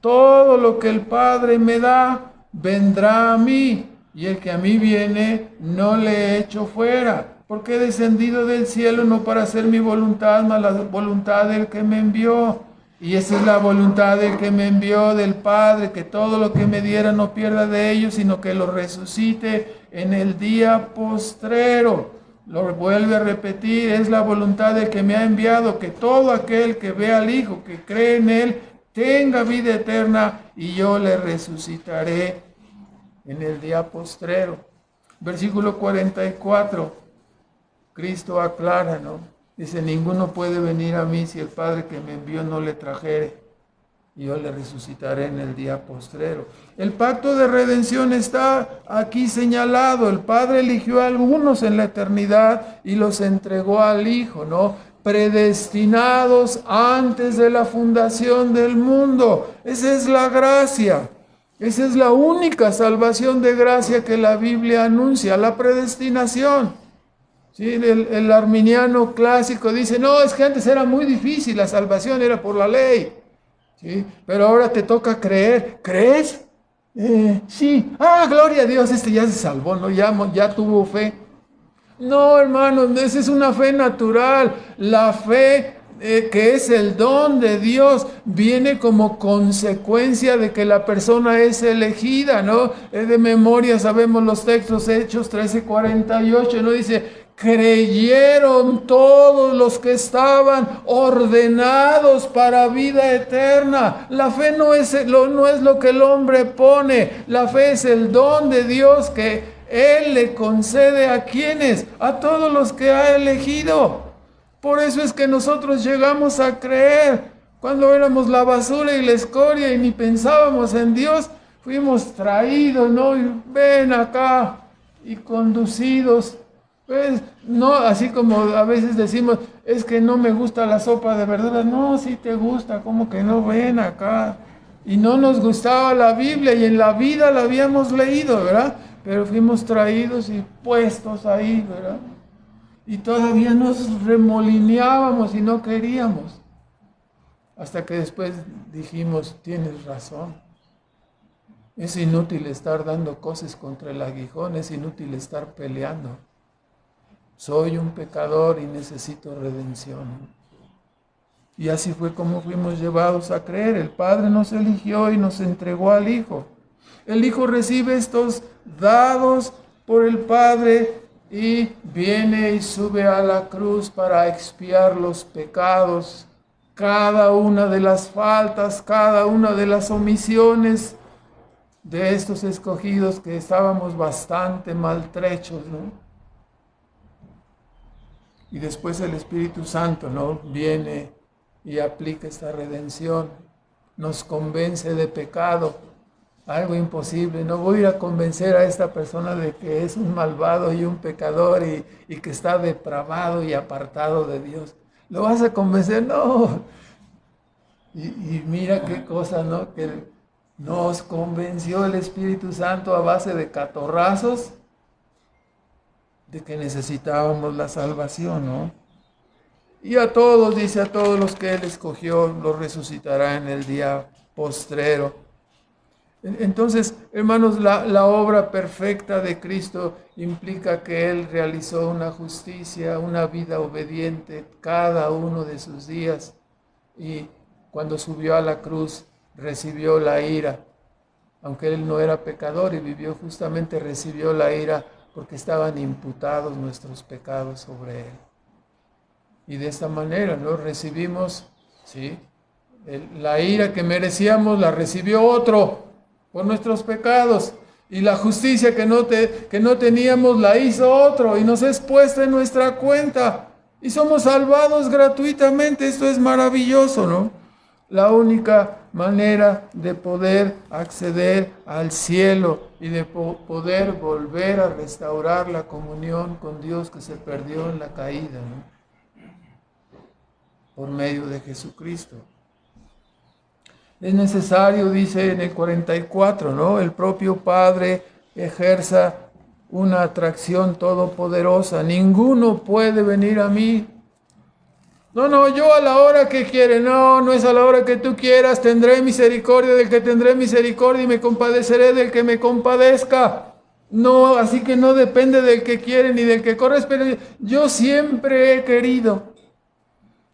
Todo lo que el Padre me da, vendrá a mí, y el que a mí viene, no le echo fuera, porque he descendido del cielo no para hacer mi voluntad, mas la voluntad del que me envió. Y esa es la voluntad del que me envió, del Padre, que todo lo que me diera no pierda de ellos, sino que lo resucite en el día postrero. Lo vuelve a repetir, es la voluntad del que me ha enviado, que todo aquel que ve al Hijo, que cree en Él, tenga vida eterna, y yo le resucitaré en el día postrero. Versículo 44, Cristo aclara, ¿no? Dice, ninguno puede venir a mí si el Padre que me envió no le trajere, y yo le resucitaré en el día postrero. El pacto de redención está aquí señalado. El Padre eligió a algunos en la eternidad y los entregó al Hijo, ¿no? Predestinados antes de la fundación del mundo. Esa es la gracia. Esa es la única salvación de gracia que la Biblia anuncia, la predestinación. Sí, el arminiano clásico dice, no, es que antes era muy difícil, la salvación era por la ley. ¿sí? Pero ahora te toca creer. ¿Crees? Sí. Ah, gloria a Dios, este ya se salvó, ¿no? Ya tuvo fe. No, hermanos, esa es una fe natural. La fe que es el don de Dios viene como consecuencia de que la persona es elegida, ¿no? De memoria sabemos los textos, Hechos 13:48, ¿no? Dice, creyeron todos los que estaban ordenados para vida eterna. La fe no es lo que el hombre pone, la fe es el don de Dios que Él le concede a quienes, a todos los que ha elegido. Por eso es que nosotros llegamos a creer. Cuando éramos la basura y la escoria y ni pensábamos en Dios, fuimos traídos, ¿no? Y ven acá y conducidos. Pues no, así como a veces decimos, es que no me gusta la sopa de verduras. No, si te gusta, como que no, ven acá. Y no nos gustaba la Biblia y en la vida la habíamos leído, ¿verdad? Pero fuimos traídos y puestos ahí, ¿verdad? Y todavía nos remolineábamos y no queríamos. Hasta que después dijimos, tienes razón. Es inútil estar dando cosas contra el aguijón, es inútil estar peleando. Soy un pecador y necesito redención. Y así fue como fuimos llevados a creer. El Padre nos eligió y nos entregó al Hijo. El Hijo recibe estos dados por el Padre y viene y sube a la cruz para expiar los pecados, cada una de las faltas, cada una de las omisiones de estos escogidos que estábamos bastante maltrechos, ¿no? Y después el Espíritu Santo, ¿no? Viene y aplica esta redención, nos convence de pecado, algo imposible. No voy a ir a convencer a esta persona de que es un malvado y un pecador y que está depravado y apartado de Dios. ¿Lo vas a convencer? No. Y mira qué cosa, ¿no? Que nos convenció el Espíritu Santo a base de catorrazos de que necesitábamos la salvación, ¿no? Y a todos, dice, a todos los que Él escogió, los resucitará en el día postrero. Entonces, hermanos, la obra perfecta de Cristo implica que Él realizó una justicia, una vida obediente cada uno de sus días. Y cuando subió a la cruz, recibió la ira. Aunque Él no era pecador y vivió justamente, recibió la ira porque estaban imputados nuestros pecados sobre Él. Y de esta manera, ¿no? Recibimos, ¿sí? La ira que merecíamos la recibió otro por nuestros pecados. Y la justicia que no teníamos la hizo otro y nos es puesta en nuestra cuenta. Y somos salvados gratuitamente. Esto es maravilloso, ¿no? La única manera de poder acceder al cielo y de poder volver a restaurar la comunión con Dios que se perdió en la caída, ¿no? Por medio de Jesucristo. Es necesario, dice en el 44, ¿no? El propio Padre ejerza una atracción todopoderosa. Ninguno puede venir a mí. No, yo a la hora que quiere. No es a la hora que tú quieras. Tendré misericordia del que tendré misericordia y me compadeceré del que me compadezca. No, así que no depende del que quiere ni del que corre. Pero yo siempre he querido.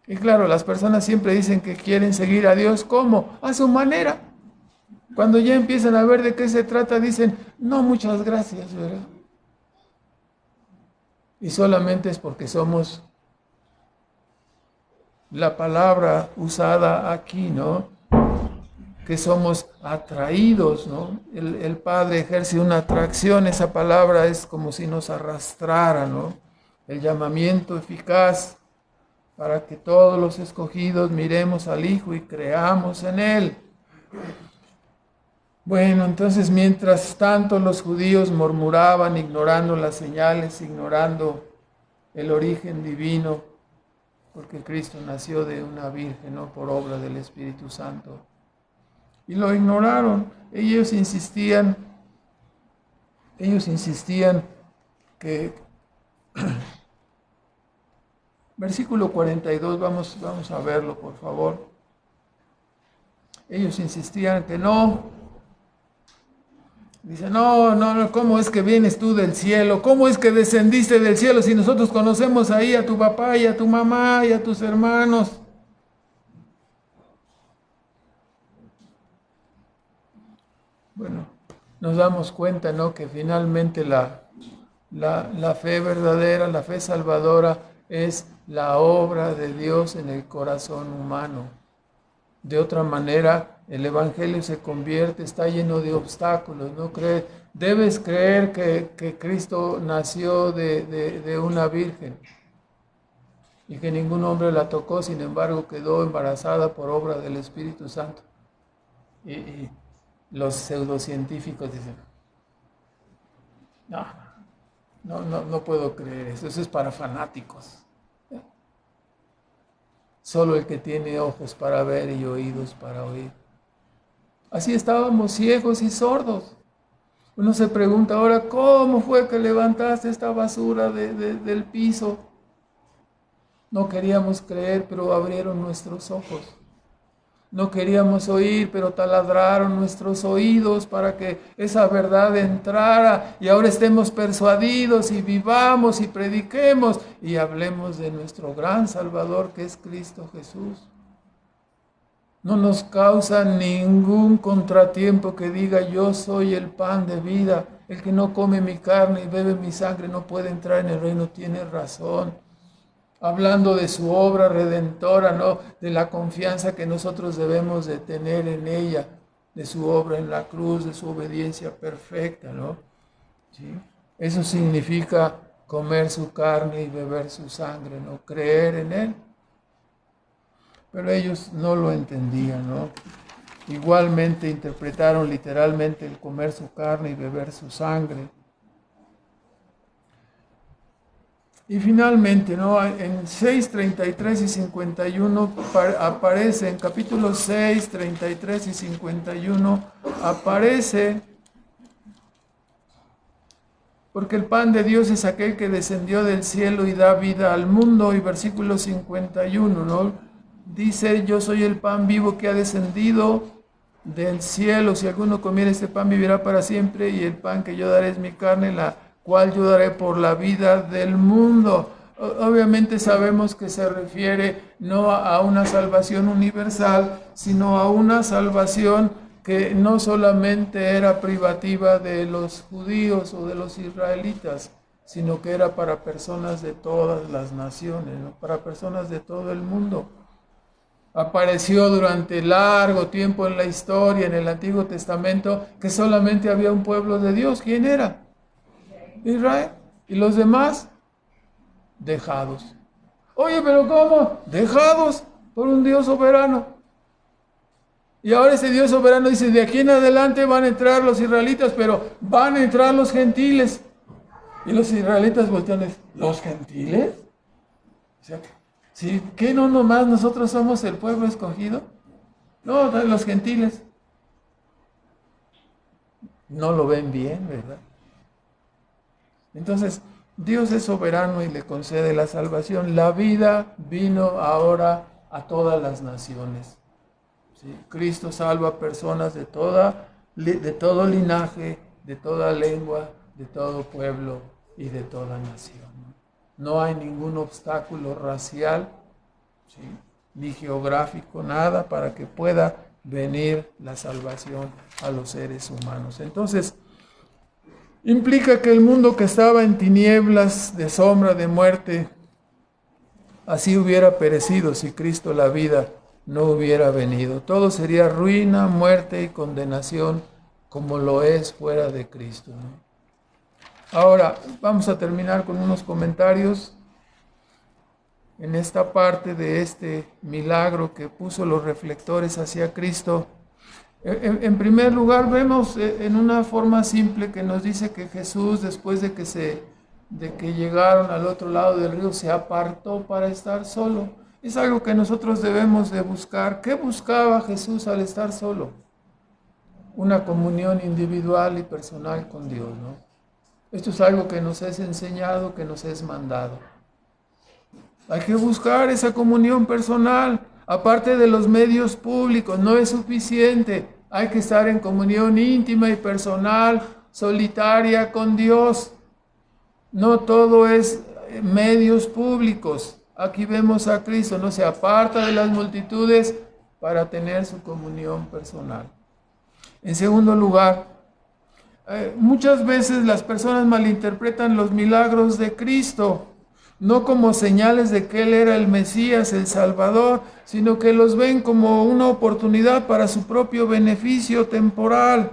Y claro, las personas siempre dicen que quieren seguir a Dios, ¿cómo? A su manera. Cuando ya empiezan a ver de qué se trata, dicen, no, muchas gracias, ¿verdad? Y solamente es porque somos la palabra usada aquí, ¿no? Que somos atraídos, ¿no? El Padre ejerce una atracción, esa palabra es como si nos arrastrara, ¿no? El llamamiento eficaz para que todos los escogidos miremos al Hijo y creamos en Él. Bueno, entonces mientras tanto los judíos murmuraban, ignorando las señales, ignorando el origen divino, porque Cristo nació de una virgen, no por obra del Espíritu Santo. Y lo ignoraron. Ellos insistían que... Versículo 42, vamos a verlo, por favor. Ellos insistían que no. Dice, no, ¿cómo es que vienes tú del cielo? ¿Cómo es que descendiste del cielo si nosotros conocemos ahí a tu papá y a tu mamá y a tus hermanos? Bueno, nos damos cuenta, ¿no? Que finalmente la fe verdadera, la fe salvadora es la obra de Dios en el corazón humano. De otra manera, el Evangelio se convierte, está lleno de obstáculos, ¿no? Debes creer que Cristo nació de una virgen y que ningún hombre la tocó, sin embargo quedó embarazada por obra del Espíritu Santo. Y los pseudocientíficos dicen, no puedo creer eso es para fanáticos. Solo el que tiene ojos para ver y oídos para oír. Así estábamos ciegos y sordos. Uno se pregunta ahora, ¿cómo fue que levantaste esta basura del piso? No queríamos creer, pero abrieron nuestros ojos. No queríamos oír, pero taladraron nuestros oídos para que esa verdad entrara y ahora estemos persuadidos y vivamos y prediquemos y hablemos de nuestro gran Salvador que es Cristo Jesús. No nos causa ningún contratiempo que diga yo soy el pan de vida. El que no come mi carne y bebe mi sangre no puede entrar en el reino. Tiene razón. Hablando de su obra redentora, ¿no? De la confianza que nosotros debemos de tener en ella, de su obra en la cruz, de su obediencia perfecta, ¿no? ¿Sí? Eso significa comer su carne y beber su sangre, ¿no? Creer en Él. Pero ellos no lo entendían, ¿no? Igualmente interpretaron literalmente el comer su carne y beber su sangre. Y finalmente, ¿no? En 6, 33 y 51 aparece, en capítulo 6, 33 y 51, aparece, porque el pan de Dios es aquel que descendió del cielo y da vida al mundo, y versículo 51, ¿no? Dice, yo soy el pan vivo que ha descendido del cielo, si alguno comiera este pan vivirá para siempre, y el pan que yo daré es mi carne, la cual yo daré por la vida del mundo. Obviamente sabemos que se refiere no a una salvación universal, sino a una salvación que no solamente era privativa de los judíos o de los israelitas, sino que era para personas de todas las naciones, ¿no? Para personas de todo el mundo. Apareció durante largo tiempo en la historia, en el Antiguo Testamento, que solamente había un pueblo de Dios. ¿Quién era? Israel. Y los demás, dejados. Oye, pero ¿cómo? Dejados por un Dios soberano. Y ahora ese Dios soberano dice, de aquí en adelante van a entrar los israelitas, pero van a entrar los gentiles. Y los israelitas voltean y dicen, ¿los gentiles? O sea, ¿sí? ¿Qué no nomás nosotros somos el pueblo escogido? No, los gentiles. No lo ven bien, ¿verdad? Entonces, Dios es soberano y le concede la salvación. La vida vino ahora a todas las naciones. ¿Sí? Cristo salva a personas de todo linaje, de toda lengua, de todo pueblo y de toda nación. No hay ningún obstáculo racial, ¿sí? Ni geográfico, nada para que pueda venir la salvación a los seres humanos. Entonces, implica que el mundo que estaba en tinieblas de sombra de muerte, así hubiera perecido si Cristo la vida no hubiera venido. Todo sería ruina, muerte y condenación como lo es fuera de Cristo, ¿no? Ahora, vamos a terminar con unos comentarios en esta parte de este milagro que puso los reflectores hacia Cristo. En primer lugar, vemos en una forma simple que nos dice que Jesús, después de que llegaron al otro lado del río, se apartó para estar solo. Es algo que nosotros debemos de buscar. ¿Qué buscaba Jesús al estar solo? Una comunión individual y personal con Dios, ¿no? Esto es algo que nos es enseñado, que nos es mandado. Hay que buscar esa comunión personal. Aparte de los medios públicos, no es suficiente. Hay que estar en comunión íntima y personal, solitaria con Dios. No todo es medios públicos. Aquí vemos a Cristo, no se aparta de las multitudes para tener su comunión personal. En segundo lugar, muchas veces las personas malinterpretan los milagros de Cristo, no como señales de que Él era el Mesías, el Salvador, sino que los ven como una oportunidad para su propio beneficio temporal.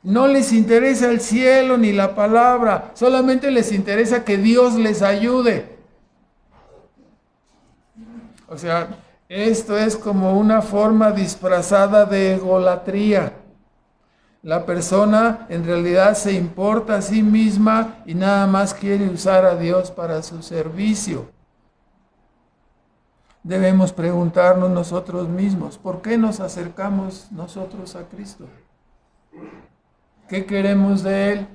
No les interesa el cielo ni la palabra, solamente les interesa que Dios les ayude. O sea, esto es como una forma disfrazada de egolatría. La persona en realidad se importa a sí misma y nada más quiere usar a Dios para su servicio. Debemos preguntarnos nosotros mismos, ¿por qué nos acercamos nosotros a Cristo? ¿Qué queremos de Él?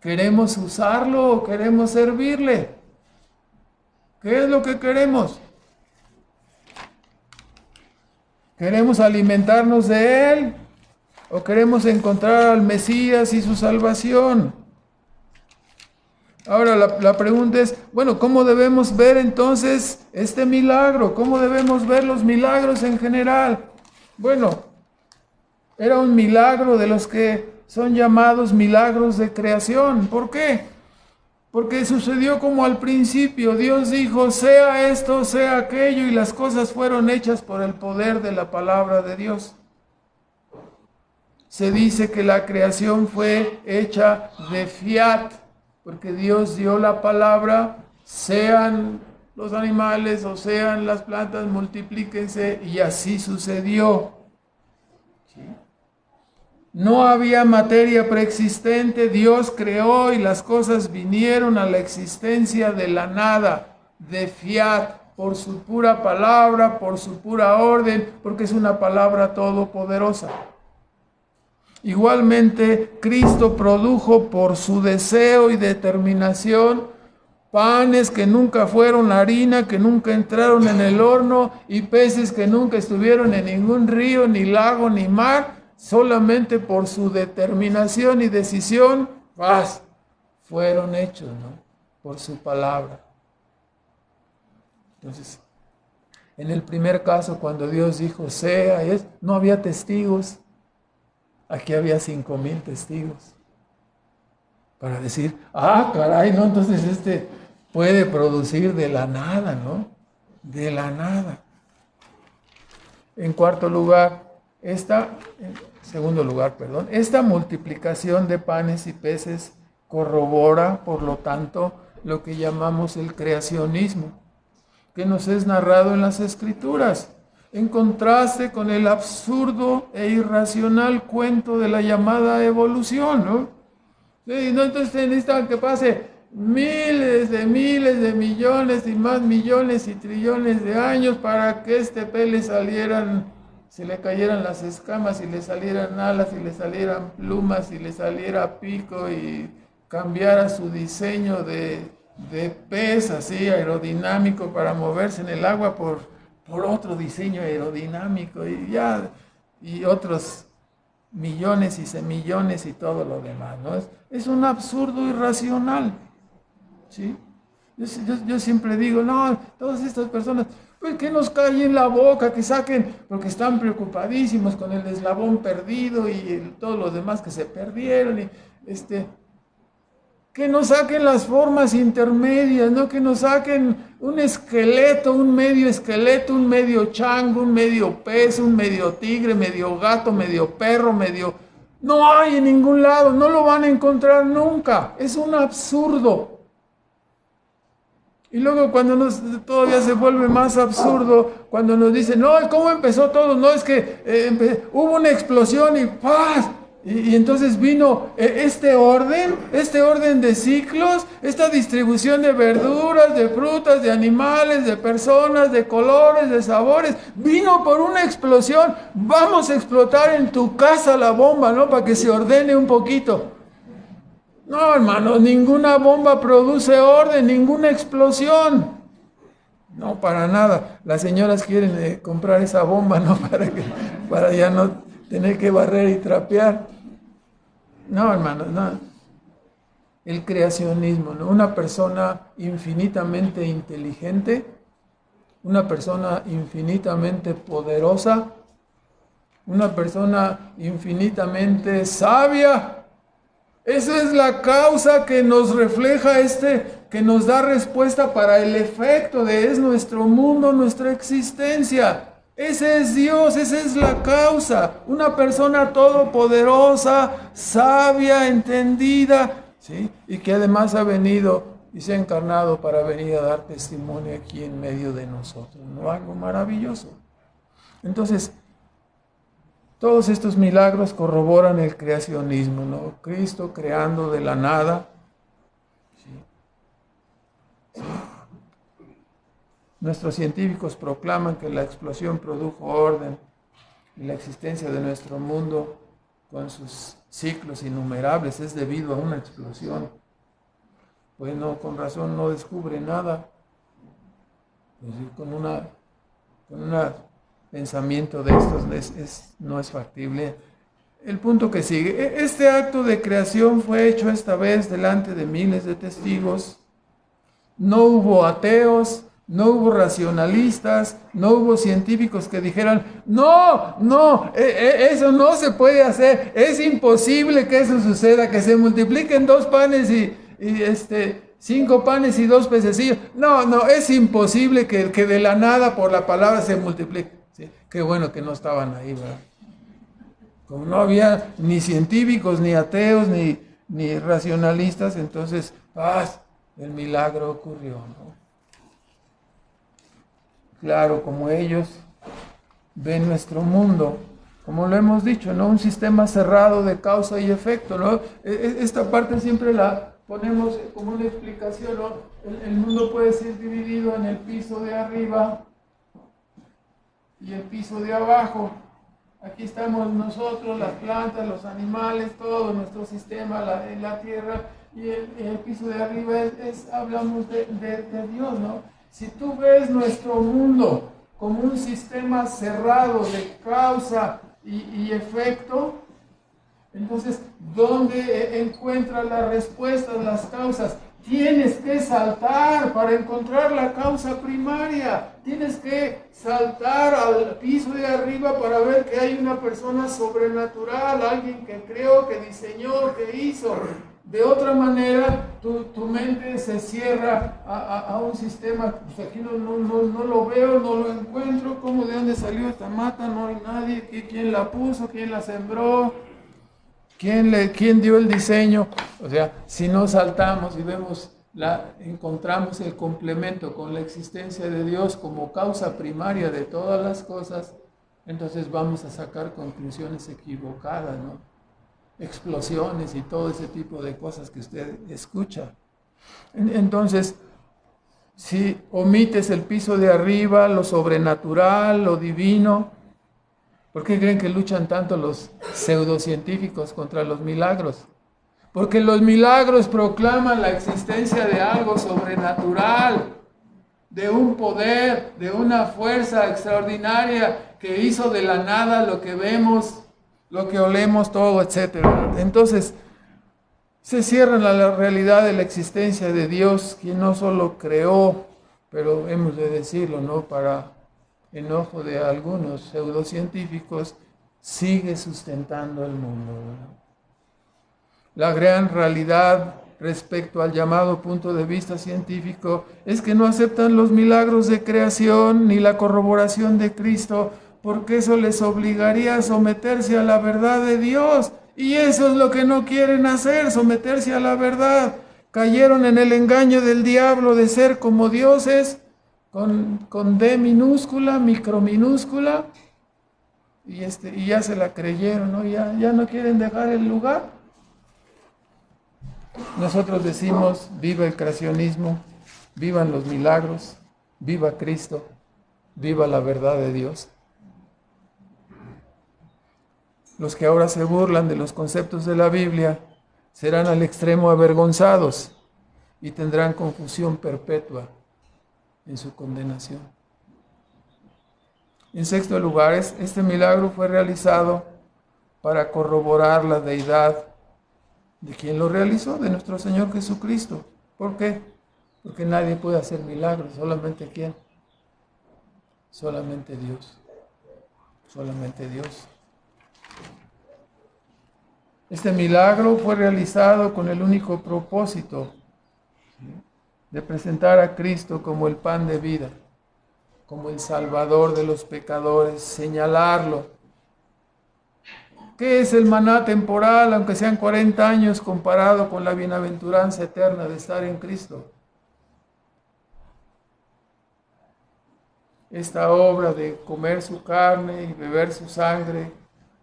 ¿Queremos usarlo o queremos servirle? ¿Qué es lo que queremos? ¿Queremos alimentarnos de Él? ¿O queremos encontrar al Mesías y su salvación? Ahora la pregunta es, bueno, ¿cómo debemos ver entonces este milagro? ¿Cómo debemos ver los milagros en general? Bueno, era un milagro de los que son llamados milagros de creación. ¿Por qué? Porque sucedió como al principio. Dios dijo, sea esto, sea aquello, y las cosas fueron hechas por el poder de la palabra de Dios. Se dice que la creación fue hecha de fiat, porque Dios dio la palabra, sean los animales o sean las plantas, multiplíquense, y así sucedió. ¿Sí? No había materia preexistente, Dios creó y las cosas vinieron a la existencia de la nada, de fiat, por su pura palabra, por su pura orden, porque es una palabra todopoderosa. Igualmente, Cristo produjo por su deseo y determinación panes que nunca fueron harina, que nunca entraron en el horno, y peces que nunca estuvieron en ningún río, ni lago, ni mar. Solamente por su determinación y decisión, fueron hechos, ¿no? Por su palabra. Entonces, en el primer caso, cuando Dios dijo, sea, no había testigos. Aquí había 5,000 testigos. Para decir, caray, ¿no? Entonces puede producir de la nada, ¿no? De la nada. En segundo lugar, esta multiplicación de panes y peces corrobora, por lo tanto, lo que llamamos el creacionismo, que nos es narrado en las Escrituras, en contraste con el absurdo e irracional cuento de la llamada evolución, ¿no? Sí, ¿no? Entonces necesitan que pase miles de millones y más millones y trillones de años para que le salieran, se le cayeran las escamas, y le salieran alas, y le salieran plumas, y le saliera pico, y cambiara su diseño de pez así aerodinámico para moverse en el agua por otro diseño aerodinámico, y otros millones y semillones y todo lo demás, ¿no? Es un absurdo irracional, ¿sí? Yo siempre digo, no, todas estas personas, pues que nos callen la boca, que saquen, porque están preocupadísimos con el eslabón perdido y todos los demás que se perdieron, y que nos saquen las formas intermedias, ¿no? Que nos saquen un esqueleto, un medio esqueleto, un medio chango, un medio pez, un medio tigre, medio gato, medio perro, No hay en ningún lado, no lo van a encontrar nunca. Es un absurdo. Y luego cuando todavía se vuelve más absurdo, cuando nos dicen, no, ¿cómo empezó todo? No, es que hubo una explosión y ¡paz! Y entonces vino este orden de ciclos, esta distribución de verduras, de frutas, de animales, de personas, de colores, de sabores. Vino por una explosión. Vamos a explotar en tu casa la bomba, ¿no? Para que se ordene un poquito. No, hermanos, ninguna bomba produce orden, ninguna explosión. No, para nada. Las señoras quieren comprar esa bomba, ¿no? Para ya no tener que barrer y trapear. No, hermano, no. El creacionismo, ¿no? Una persona infinitamente inteligente, una persona infinitamente poderosa, una persona infinitamente sabia. Esa es la causa que nos refleja que nos da respuesta para el efecto es nuestro mundo, nuestra existencia. Ese es Dios, esa es la causa. Una persona todopoderosa, sabia, entendida, ¿sí? Y que además ha venido y se ha encarnado para venir a dar testimonio aquí en medio de nosotros, ¿no? Algo maravilloso. Entonces, todos estos milagros corroboran el creacionismo, ¿no? Cristo creando de la nada. ¿Sí? ¿Sí? Nuestros científicos proclaman que la explosión produjo orden y la existencia de nuestro mundo con sus ciclos innumerables es debido a una explosión. Pues no, con razón no descubre nada. Pues con un pensamiento de estos no es factible. El punto que sigue, este acto de creación fue hecho esta vez delante de miles de testigos. No hubo ateos, no hubo racionalistas, no hubo científicos que dijeran, no, eso no se puede hacer, es imposible que eso suceda, que se multipliquen 2 panes y 5 panes y 2 pececillos. No, es imposible que de la nada por la palabra se multiplique. ¿Sí? Qué bueno que no estaban ahí, ¿verdad? Como no había ni científicos, ni ateos, ni racionalistas, entonces, el milagro ocurrió, ¿no? Claro, como ellos ven nuestro mundo, como lo hemos dicho, ¿no? Un sistema cerrado de causa y efecto, ¿no? Esta parte siempre la ponemos como una explicación, ¿no? El mundo puede ser dividido en el piso de arriba y el piso de abajo. Aquí estamos nosotros, las plantas, los animales, todo nuestro sistema, la tierra, y el piso de arriba hablamos de Dios, ¿no? Si tú ves nuestro mundo como un sistema cerrado de causa y efecto, entonces, ¿dónde encuentras las respuestas, las causas? Tienes que saltar para encontrar la causa primaria. Tienes que saltar al piso de arriba para ver que hay una persona sobrenatural, alguien que creó, que diseñó, que hizo. De otra manera, tu mente se cierra a un sistema. Pues aquí no lo veo, no lo encuentro. ¿Cómo, de dónde salió esta mata? No hay nadie. ¿Quién la puso? ¿Quién la sembró? ¿Quién dio el diseño? O sea, si no saltamos y encontramos el complemento con la existencia de Dios como causa primaria de todas las cosas, entonces vamos a sacar conclusiones equivocadas, ¿no? Explosiones y todo ese tipo de cosas que usted escucha. Entonces, si omites el piso de arriba, lo sobrenatural, lo divino, ¿por qué creen que luchan tanto los pseudocientíficos contra los milagros? Porque los milagros proclaman la existencia de algo sobrenatural, de un poder, de una fuerza extraordinaria que hizo de la nada lo que vemos, lo que olemos, todo, etc. Entonces, se cierran a la realidad de la existencia de Dios, quien no solo creó, pero hemos de decirlo, ¿no? Para enojo de algunos pseudocientíficos, sigue sustentando el mundo, ¿verdad? La gran realidad respecto al llamado punto de vista científico es que no aceptan los milagros de creación ni la corroboración de Cristo, porque eso les obligaría a someterse a la verdad de Dios. Y eso es lo que no quieren hacer, someterse a la verdad. Cayeron en el engaño del diablo de ser como dioses, con D minúscula, micro minúscula, y ya se la creyeron, ¿no? Ya no quieren dejar el lugar. Nosotros decimos, viva el creacionismo, vivan los milagros, viva Cristo, viva la verdad de Dios. Los que ahora se burlan de los conceptos de la Biblia serán al extremo avergonzados y tendrán confusión perpetua en su condenación. En sexto lugar, este milagro fue realizado para corroborar la deidad de quien lo realizó, de nuestro Señor Jesucristo. ¿Por qué? Porque nadie puede hacer milagros, solamente ¿quién? Solamente Dios. Solamente Dios. Este milagro fue realizado con el único propósito de presentar a Cristo como el pan de vida, como el Salvador de los pecadores, señalarlo. ¿Qué es el maná temporal, aunque sean 40 años, comparado con la bienaventuranza eterna de estar en Cristo? Esta obra de comer su carne y beber su sangre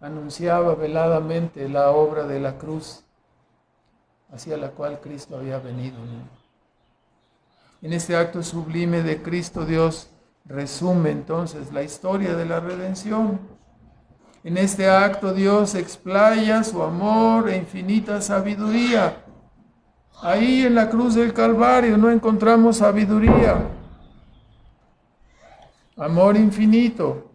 anunciaba veladamente la obra de la cruz hacia la cual Cristo había venido, ¿no? En este acto sublime de Cristo, Dios resume entonces la historia de la redención. En este acto Dios explaya su amor e infinita sabiduría. Ahí en la cruz del Calvario no encontramos sabiduría, amor infinito.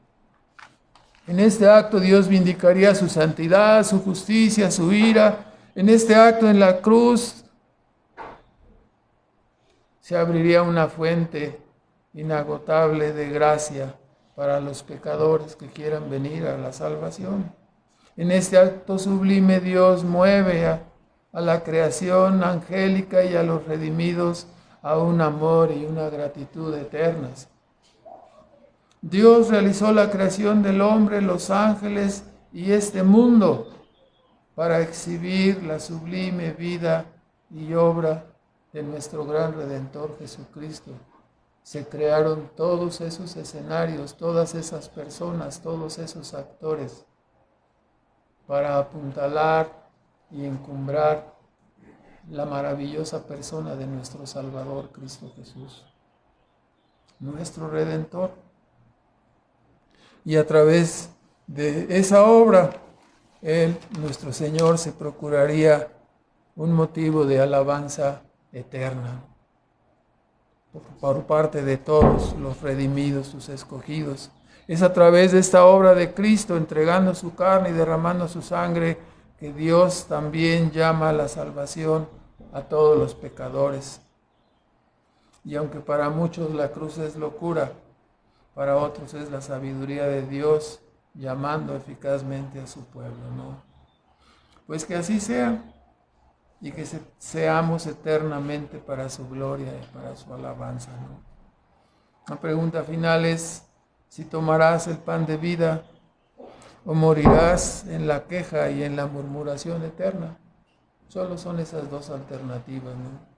En este acto Dios vindicaría su santidad, su justicia, su ira. En este acto en la cruz se abriría una fuente inagotable de gracia para los pecadores que quieran venir a la salvación. En este acto sublime Dios mueve a la creación angélica y a los redimidos a un amor y una gratitud eternas. Dios realizó la creación del hombre, los ángeles y este mundo para exhibir la sublime vida y obra de nuestro gran Redentor Jesucristo. Se crearon todos esos escenarios, todas esas personas, todos esos actores para apuntalar y encumbrar la maravillosa persona de nuestro Salvador Cristo Jesús, nuestro Redentor. Y a través de esa obra, Él, nuestro Señor, se procuraría un motivo de alabanza eterna por parte de todos los redimidos, sus escogidos. Es a través de esta obra de Cristo, entregando su carne y derramando su sangre, que Dios también llama a la salvación a todos los pecadores. Y aunque para muchos la cruz es locura, para otros es la sabiduría de Dios llamando eficazmente a su pueblo, ¿no? Pues que así sea y que seamos eternamente para su gloria y para su alabanza, ¿no? La pregunta final es si tomarás el pan de vida o morirás en la queja y en la murmuración eterna. Solo son esas dos alternativas, ¿no?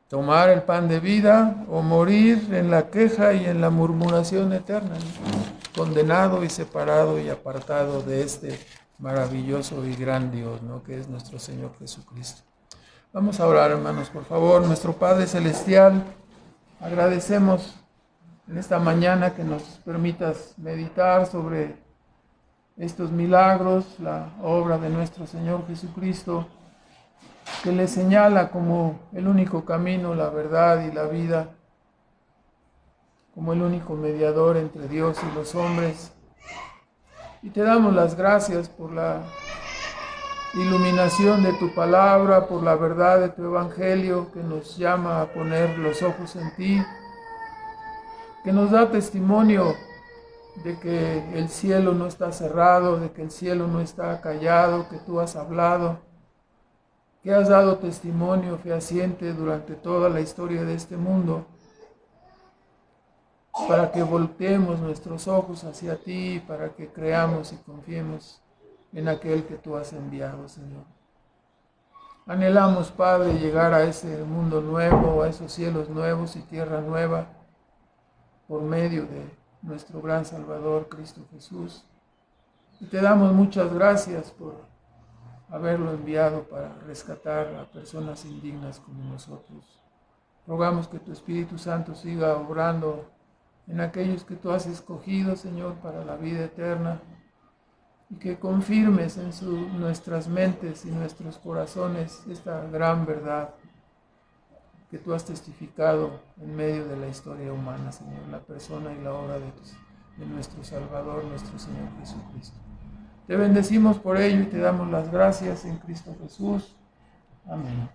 Tomar el pan de vida o morir en la queja y en la murmuración eterna, ¿no? Condenado y separado y apartado de este maravilloso y gran Dios, ¿no? Que es nuestro Señor Jesucristo. Vamos a orar, hermanos, por favor. Nuestro Padre Celestial, agradecemos en esta mañana que nos permitas meditar sobre estos milagros, la obra de nuestro Señor Jesucristo, que le señala como el único camino, la verdad y la vida, como el único mediador entre Dios y los hombres. Y te damos las gracias por la iluminación de tu palabra, por la verdad de tu evangelio que nos llama a poner los ojos en ti, que nos da testimonio de que el cielo no está cerrado, de que el cielo no está callado, que tú has hablado, que has dado testimonio fehaciente durante toda la historia de este mundo, para que volteemos nuestros ojos hacia ti, para que creamos y confiemos en aquel que tú has enviado, Señor. Anhelamos, Padre, llegar a ese mundo nuevo, a esos cielos nuevos y tierra nueva, por medio de nuestro gran Salvador, Cristo Jesús. Y te damos muchas gracias por haberlo enviado para rescatar a personas indignas como nosotros. Rogamos que tu Espíritu Santo siga obrando en aquellos que tú has escogido, Señor, para la vida eterna, y que confirmes en nuestras mentes y nuestros corazones esta gran verdad, que tú has testificado en medio de la historia humana, Señor, la persona y la obra de nuestro Salvador, nuestro Señor Jesucristo. Te bendecimos por ello y te damos las gracias en Cristo Jesús. Amén.